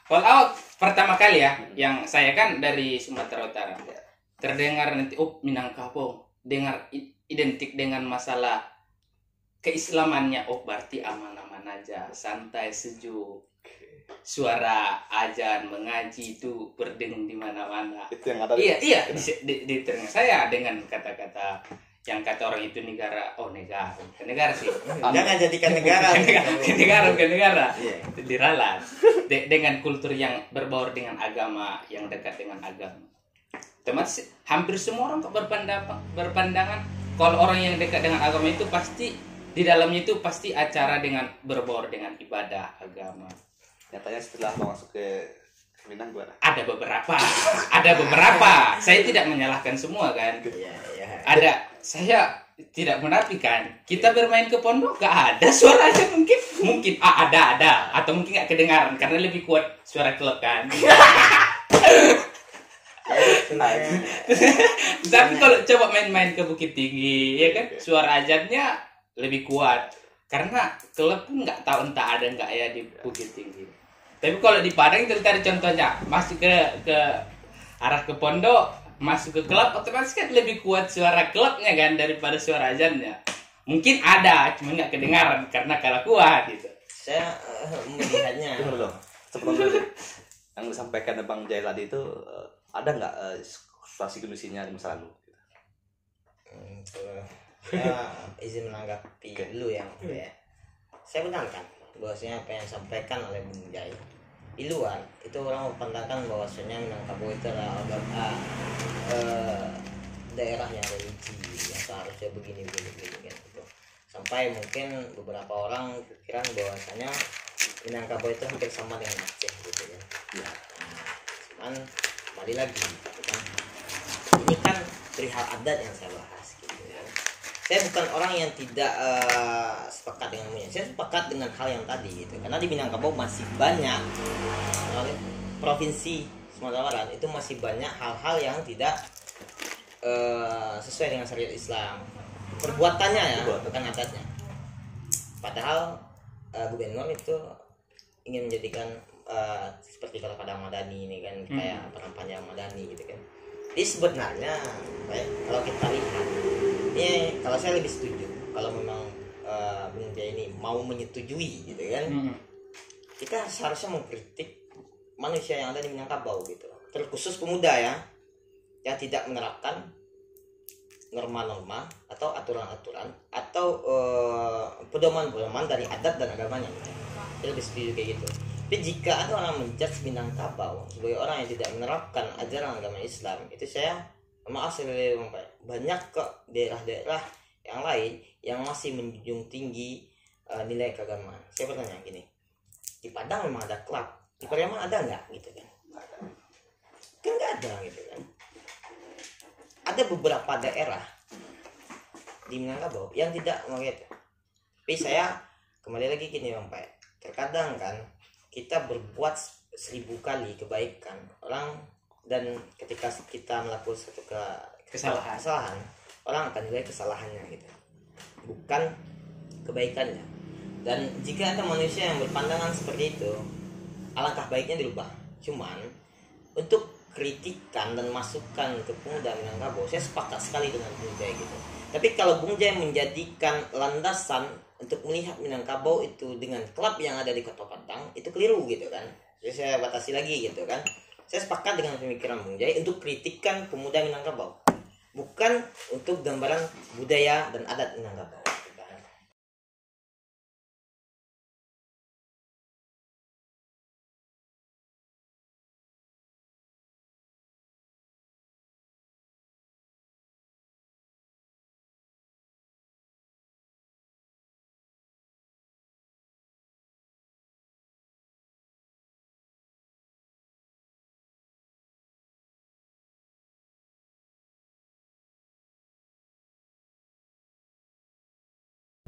Kalau pertama kali ya, yang saya kan dari Sumatera Utara. Terdengar nanti Minangkabau, dengar identik dengan masalah keislamannya. Oh, berarti aman-aman aja, santai, sejuk. Suara azan mengaji itu berdengung di mana-mana. Itu yang ada. Iya, di telinga saya dengan kata-kata yang kata orang itu negara sih. Jangan jadikan negara. Bukan negara. Iya. Diralat dengan kultur yang berbaur dengan agama, yang dekat dengan agama. Otomatis hampir semua orang kok berpandangan kalau orang yang dekat dengan agama itu pasti di dalamnya itu pasti acara dengan berbaur dengan ibadah agama. Nyatanya setelah Bang masuk ke Minang gua. Ada beberapa. Saya tidak menyalahkan semua kan. Iya. Ada, saya tidak menafikan. Kita bermain ke pondok gak ada suaranya mungkin ada atau mungkin gak kedengaran karena lebih kuat suara klub kan. Tapi kalau coba main-main ke Bukit Tinggi, ya kan, suara azannya lebih kuat. Karena klub pun nggak tahu entah ada nggak ya di Bukit Tinggi. Tapi kalau di Padang itu tadi contohnya, masuk ke arah ke pondok, masuk ke klub, otomatis kan lebih kuat suara klubnya kan daripada suara azannya. Mungkin ada, cuma nggak kedengaran karena kalah kuat gitu. Saya melihatnya. Tunggu dulu. Sebelum dulu, yang disampaikan Bang Jai tadi itu ada nggak situasi kondisinya di masa lalu? Saya izin menanggapi dulu yang ya. Saya benarkan bahwasanya apa yang disampaikan oleh Bung Jai di luar itu orang memandangkan bahwasanya Minangkabau itu adalah daerah yang religi yang seharusnya begini kan gitu. Sampai mungkin beberapa orang pikiran bahwasanya Minangkabau itu hampir sama dengan Aceh gitu ya. Ya. Cuman kembali lagi gitu kan. Ini kan perihal adat yang saya bahas gitu ya. Saya bukan orang yang tidak sepakat dengan Munya. Saya sepakat dengan hal yang tadi gitu. Karena di Minangkabau masih banyak provinsi Sumatera Barat itu masih banyak hal-hal yang tidak sesuai dengan syariat Islam. Perbuatannya ya, bukan adatnya. Padahal gubernur itu ingin menjadikan seperti kalau Padang Madani ini kan kayak Padang Panjang Madani gitu kan. Jadi sebenarnya kalau kita lihat ini, kalau saya lebih setuju kalau memang Bung Jai ini mau menyetujui gitu kan, kita seharusnya mengkritik manusia yang ada di Minangkabau gitu, terkhusus pemuda ya yang tidak menerapkan norma-norma atau aturan-aturan atau pedoman-pedoman dari adat dan agamanya gitu. Saya lebih setuju kayak gitu. Tapi jika ada orang menjudge Minangkabau sebagai orang yang tidak menerapkan ajaran agama Islam, itu saya maaf sekali banyak kok daerah-daerah yang lain yang masih menjunjung tinggi nilai keagamaan. Saya bertanya gini, di Padang memang ada klub, di Pariaman ada nggak gitu kan? Kan nggak ada gitu kan. Ada beberapa daerah di Minangkabau yang tidak begitu. Tapi saya kembali lagi gini Bang Pak, terkadang kan kita berbuat 1000 kali kebaikan orang, dan ketika kita melakukan satu kesalahan, orang akan nilai kesalahannya gitu, bukan kebaikannya. Dan jika ada manusia yang berpandangan seperti itu, alangkah baiknya dirubah. Cuman untuk kritikan dan masukan ke pemuda Minangkabau, saya sepakat sekali dengan Bung Jai gitu. Tapi kalau Bung Jai menjadikan landasan untuk melihat Minangkabau itu dengan klub yang ada di Kota Padang, itu keliru gitu kan. Jadi saya batasi lagi gitu kan. Saya sepakat dengan pemikiran Bung Jai untuk kritikan pemuda Minangkabau, bukan untuk gambaran budaya dan adat Minangkabau.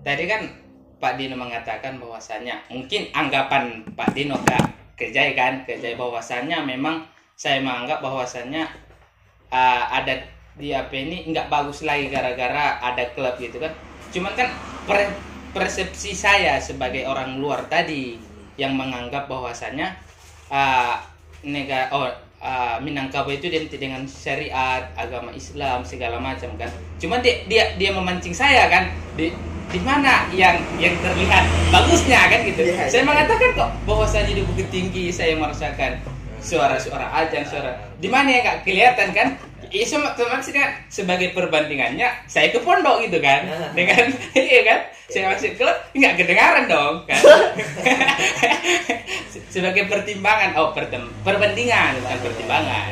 Tadi kan Pak Dino mengatakan bahwasannya mungkin anggapan Pak Dino ke Jai bahwasannya memang saya menganggap bahwasannya ada di apa ini nggak bagus lagi gara-gara ada klub gitu kan. Cuman kan persepsi saya sebagai orang luar tadi yang menganggap bahwasannya Minangkabau itu identik dengan syariat, agama Islam segala macam kan. Cuman dia memancing saya kan di mana yang terlihat bagusnya kan gitu. Saya mengatakan kok bahwasanya di Bukit Tinggi saya merasakan suara-suara azan, suara di mana yang nggak kelihatan kan. Maksudnya sebagai perbandingannya saya ke pondok gitu kan, dengan iya kan, saya masuk klub nggak kedengaran dong kan. Sebagai pertimbangan, perbandingan bukan pertimbangan.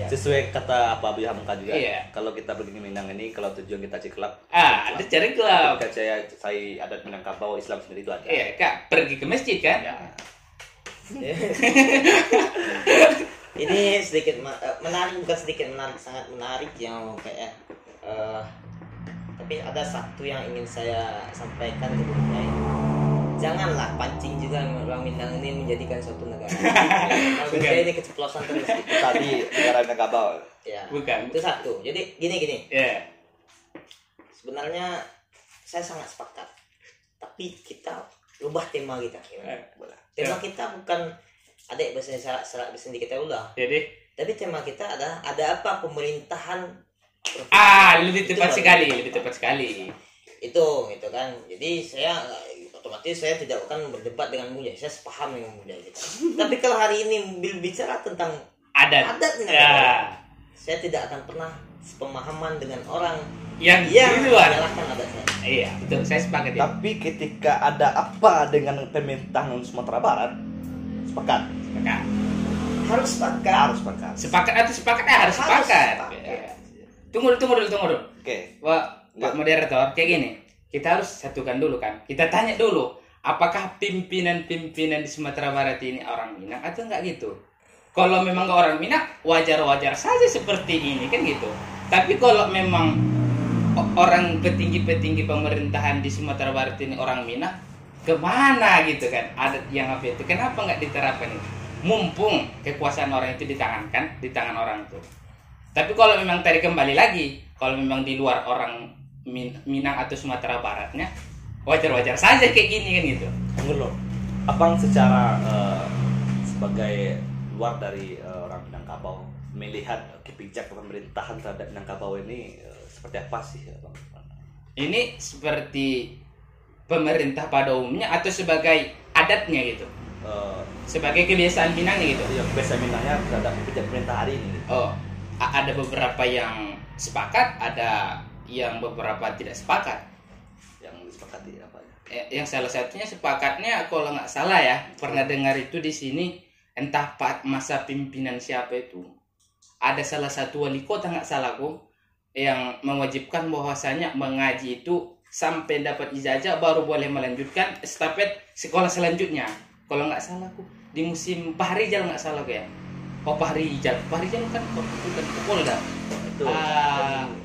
Sesuai kata Pak Abu Hamka juga, iya. Kalau kita pergi Minang ini, kalau tujuan kita cari klub, ada cari klub. Ketika saya adat Minangkabau Islam sendiri itu ada. Iya kak, pergi ke masjid kan. Ya. Ini sedikit menarik, bukan sedikit menarik, sangat menarik yang kayak tapi ada satu yang ingin saya sampaikan ke Bung Jai. janganlah pancing juga orang Minang ini menjadikan suatu negara. Kalau saya ini keceplosan terus gitu. Tadi negara Minangkabau. Ya. Bukan. Itu satu. Jadi gini. Ya. Sebenarnya saya sangat sepakat. Tapi kita rubah tema kita. Tema kita bukan adek bahasa serak sendiri kita ulah. Jadi Tapi tema kita adalah ada apa pemerintahan. lebih tepat sekali. Itu gitu kan. Jadi saya otomatis saya tidak akan berdebat dengan Muja. Saya sepaham dengan Muja gitu. Tapi kalau hari ini bicara tentang Adat. Minangkabau, saya tidak akan pernah sepemahaman dengan orang yang di luar. menyalahkan adatnya. Iya, betul. Saya sepakat ya. Tapi ketika ada apa dengan pemerintahan Sumatera Barat, sepakat. Harus sepakat. Sepakat atau harus sepakat. Ya. Tunggu dulu. Oke. Pak moderator, kayak gini. Kita harus satukan dulu kan. Kita tanya dulu, apakah pimpinan-pimpinan di Sumatera Barat ini orang Minang atau enggak gitu? Kalau memang enggak orang Minang, wajar-wajar saja seperti ini kan gitu. Tapi kalau memang orang petinggi-petinggi pemerintahan di Sumatera Barat ini orang Minang, kemana gitu kan? Adat yang apa itu? Kenapa enggak diterapkan itu? Mumpung kekuasaan orang itu di tangan orang itu. Tapi kalau memang tadi kembali lagi, kalau memang di luar orang Minang atau Sumatera Baratnya, wajar-wajar saja kayak gini kan gitu. Menurut Abang secara sebagai luar dari orang Minangkabau melihat kebijakan pemerintahan terhadap Minangkabau ini seperti apa sih, Abang? Ini seperti pemerintah pada umumnya atau sebagai adatnya gitu? Sebagai kebiasaan Minangnya gitu? Yang kebiasaan Minangnya terhadap kebijakan pemerintah hari ini. Oh, ada beberapa yang sepakat, ada yang beberapa tidak sepakat. Yang disepakati apa ya? Yang salah satunya sepakatnya kalau nggak salah ya, pernah dengar itu di sini, entah masa pimpinan siapa itu, ada salah satu wali kota nggak salahku yang mewajibkan bahwasanya mengaji itu sampai dapat ijazah baru boleh melanjutkan estafet sekolah selanjutnya. Kalau nggak salahku di musim Pahrijal nggak salah ya. Oh Pahrijal kan bukan Polda.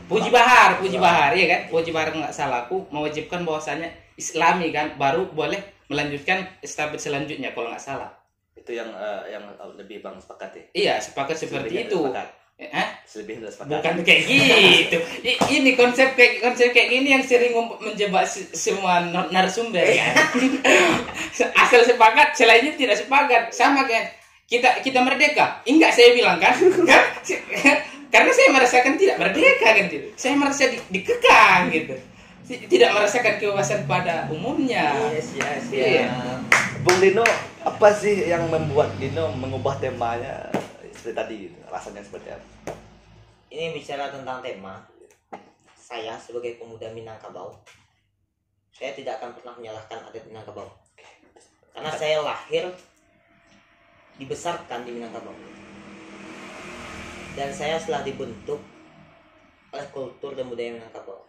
Puji Bahar ya kan? Puji Bahar nggak salah aku mewajibkan bahwasanya Islami kan baru boleh melanjutkan estafet selanjutnya kalau nggak salah. Itu yang lebih Bang sepakat ya? Iya sepakat seperti itu. Selebihnya tidak sepakat. Bukan kayak gitu. Ini konsep kayak gini yang sering menjebak semua narasumber kan. Asal sepakat, selainnya tidak sepakat. Sama kan? Kita merdeka. Enggak saya bilang kan? Karena saya merasakan tidak merdeka kan gitu. Saya merasa dikekang gitu. Tidak merasakan kebebasan pada umumnya. Yes. Iya. Bung Dino, apa sih yang membuat Dino mengubah temanya seperti tadi gitu? Rasanya seperti apa? Ini bicara tentang tema. Saya sebagai pemuda Minangkabau, saya tidak akan pernah menyalahkan adat Minangkabau. Karena saya lahir dibesarkan di Minangkabau. Dan saya telah dibentuk oleh kultur dan budaya Minangkabau.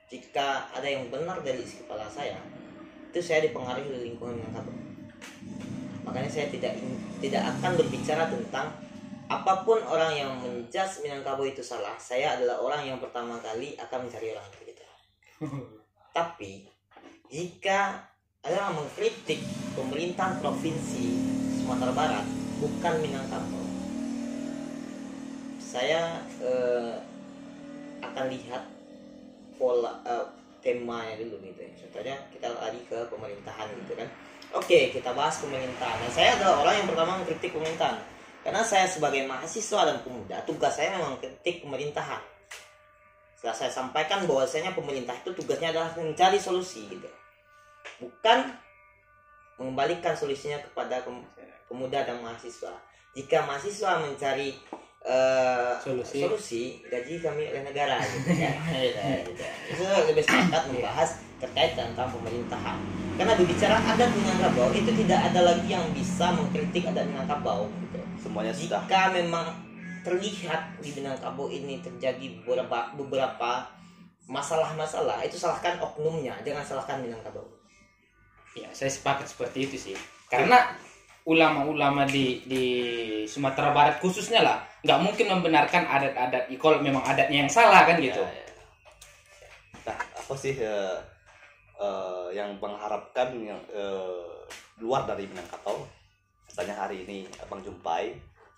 Jika ada yang benar dari isi kepala saya, itu saya dipengaruhi oleh lingkungan Minangkabau. Makanya saya tidak akan berbicara tentang apapun orang yang menjudge Minangkabau itu salah. Saya adalah orang yang pertama kali akan mencari orang itu gitu. Tapi jika ada orang mengkritik pemerintahan provinsi Sumatera Barat bukan Minangkabau, saya akan lihat pola temanya dulu gitu ya. Contohnya kita lari ke pemerintahan gitu kan. Oke, kita bahas pemerintahan. Dan saya adalah orang yang pertama mengkritik pemerintahan. Karena saya sebagai mahasiswa dan pemuda, tugas saya memang kritik pemerintahan. Setelah saya sampaikan bahwasanya pemerintah itu tugasnya adalah mencari solusi gitu. Bukan mengembalikan solusinya kepada pemuda dan mahasiswa. Jika mahasiswa mencari solusi, gaji kami oleh negara gitu kan. Itu lebih sepakat membahas terkait tentang pemerintahan. Karena berbicara adat Minangkabau itu tidak ada lagi yang bisa mengkritik adat Minangkabau gitu. Semuanya sudah. Jika memang terlihat di Minangkabau ini terjadi beberapa masalah-masalah, itu salahkan oknumnya, jangan salahkan Minangkabau. Ya, saya sepakat seperti itu sih. Karena ulama-ulama di Sumatera Barat khususnya lah, nggak mungkin membenarkan adat-adat kalau memang adatnya yang salah kan gitu. Nah, apa sih yang mengharapkan yang luar dari Minangkabau. Katanya hari ini abang jumpai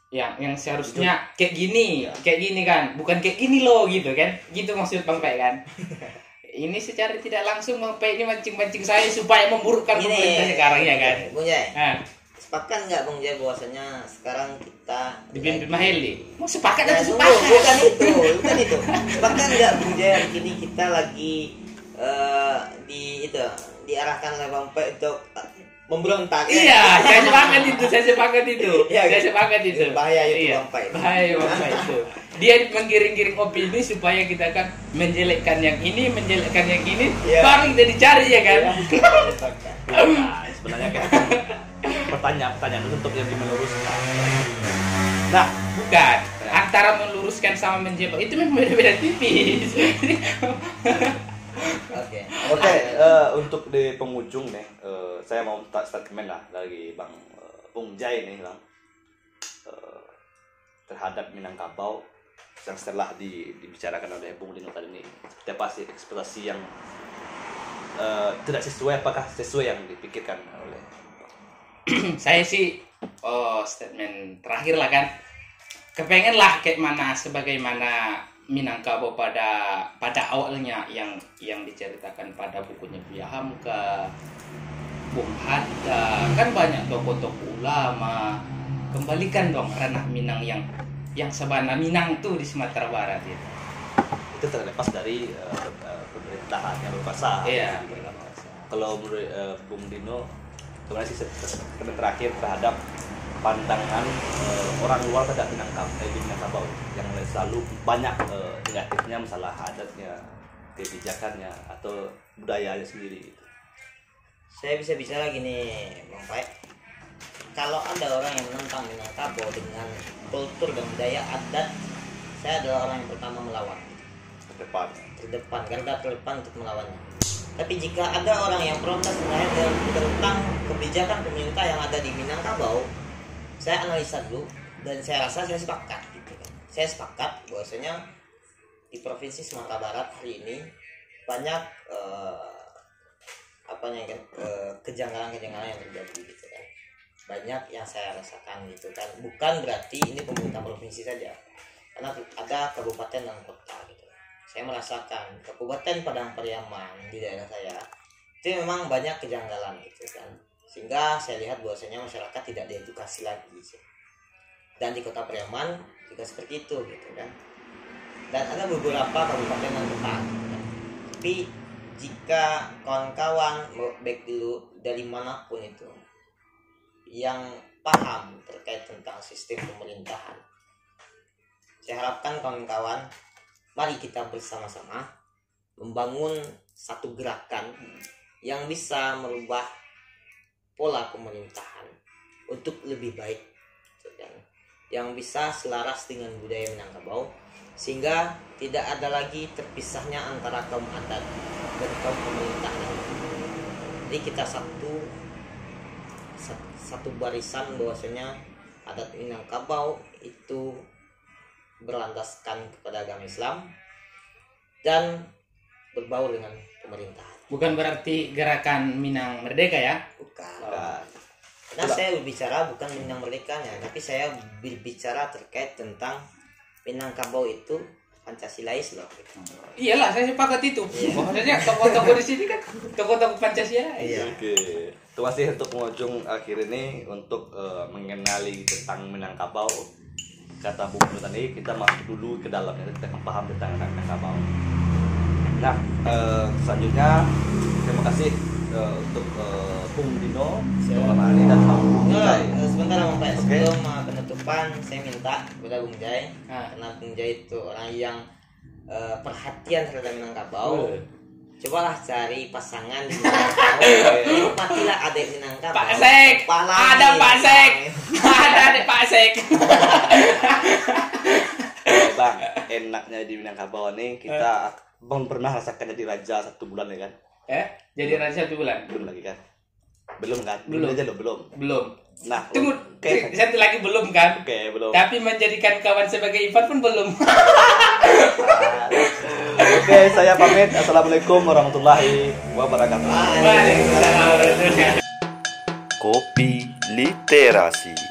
yang seharusnya kayak gini, kayak gini kan, bukan kayak gini loh gitu kan, gitu maksud Bang Pai kan. Ini secara tidak langsung Bang Pai ini mancing-mancing saya supaya memburukkan pemerintah sekarang ya kan. Bung Jai, sepakat nggak Bung Jai bahwasanya sekarang kita dipimpin Maheli? Mau sepakat Nah, atau tunggu, sepakat? bukan itu. Sepakat nggak Bung Jai hari ini kita lagi diarahkan oleh Bang Pai untuk memberontak. Iya, saya sepakat itu. Iya, Saya sepakat itu. Bahaya itu Iya, Bang Pai. bahaya Bang Pai itu. Dia menggiring-giring opini supaya kita kan menjelekkan yang ini, menjelekkan yang ini, Iya. baru kita dicari ya kan. Nah, sebenarnya kayak pertanyaan untuk yang meluruskan. Nah, Bukan, antara meluruskan sama menjebak itu memang beda-beda tipis. Oke. Untuk di penghujung nih, saya mau minta statement lah dari Bung Jai nih Bang, terhadap Minangkabau yang setelah dibicarakan oleh Bung Dino tadi ini, seperti apa sih ekspektasi yang tidak sesuai, apakah sesuai yang dipikirkan oleh Saya sih statement terakhir lah kan, kepengen lah kayak mana sebagaimana Minangkabau pada awalnya yang diceritakan pada bukunya Buya Hamka, Bung Hatta, kan banyak tokoh-tokoh ulama. Kembalikan dong ranah Minang yang sabana Minang tuh di Sumatera Barat itu. itu terlepas dari pemerintahan yang berkuasa. Iya. Kalau menurut Bung Dino, sebenarnya sih statement terakhir terhadap pandangan orang luar terhadap Minangkabau yang selalu banyak negatifnya, masalah adatnya, kebijakannya atau budayanya sendiri gitu. Saya bisa bicara gini Bang Pai. Kalau ada orang yang menentang Minangkabau dengan kultur dan budaya adat, saya adalah orang yang pertama melawan. Terdepan, garda terdepan untuk melawannya. Tapi jika ada orang yang protes tentang kebijakan pemerintah yang ada di Minangkabau, saya analisa dulu dan saya rasa saya sepakat gitu kan. Saya sepakat bahwasanya di provinsi Sumatera Barat hari ini banyak kejanggalan-kejanggalan yang terjadi gitu kan. Banyak yang saya rasakan gitu kan. Bukan berarti ini pemerintah provinsi saja, karena ada kabupaten dan kota gitu. Saya merasakan Kabupaten Padang Pariaman di daerah saya itu memang banyak kejanggalan gitu kan, sehingga saya lihat bahwasanya masyarakat tidak diedukasi lagi gitu. Dan di Kota Pariaman juga seperti itu gitu kan. Dan ada beberapa kabupaten dan kota gitu kan. Tapi jika kawan-kawan baik dulu dari manapun itu yang paham terkait tentang sistem pemerintahan, saya harapkan kawan-kawan mari kita bersama-sama membangun satu gerakan yang bisa merubah pola pemerintahan untuk lebih baik, yang bisa selaras dengan budaya Minangkabau, sehingga tidak ada lagi terpisahnya antara kaum adat dan kaum pemerintahan. Jadi kita satu barisan bahwasanya adat Minangkabau itu berlandaskan kepada agama Islam dan berbaur dengan pemerintahan. Bukan berarti gerakan Minang Merdeka ya? Bukan. Karena saya berbicara bukan Minang Merdekanya, tapi saya berbicara terkait tentang Minangkabau itu Pancasilais loh. Iyalah, saya sepakat itu. Maksudnya tokoh-tokoh di sini kan tokoh-tokoh Pancasila. Iya. Oke. Terima kasih untuk pengunjung akhir ini untuk mengenali tentang Minangkabau. Kata Bung Dino tadi, kita masuk dulu ke dalamnya, kita akan paham tentang Minangkabau. Nah, selanjutnya terima kasih untuk Bung Dino, Bung Ali dan Bung Jai. Sebentar Bang Pai, Oke. sebelum penutupan saya minta kepada Bung Jai, karena Bung Jai itu orang yang perhatian terhadap Minangkabau. Cobalah cari pasangan di Minangkabau. Nikmatilah adik Minangkabau. Pak Sek, ada Pak Sek, ada adik Pak Sek. Bang, enaknya di Minangkabau nih kita Bang pernah rasakan jadi raja 1 bulan ya kan? Jadi raja 1 bulan? Belum lagi kan? Belum kan? Belum aja lo belum. Belum. Nah, Tunggu, oke. satu lagi belum kan? Oke, belum. Tapi menjadikan kawan sebagai Ivan pun belum. Oke, saya pamit. Assalamualaikum warahmatullahi wabarakatuh. Waalaikumsalam warahmatullahi wabarakatuh. Kopi Literasi.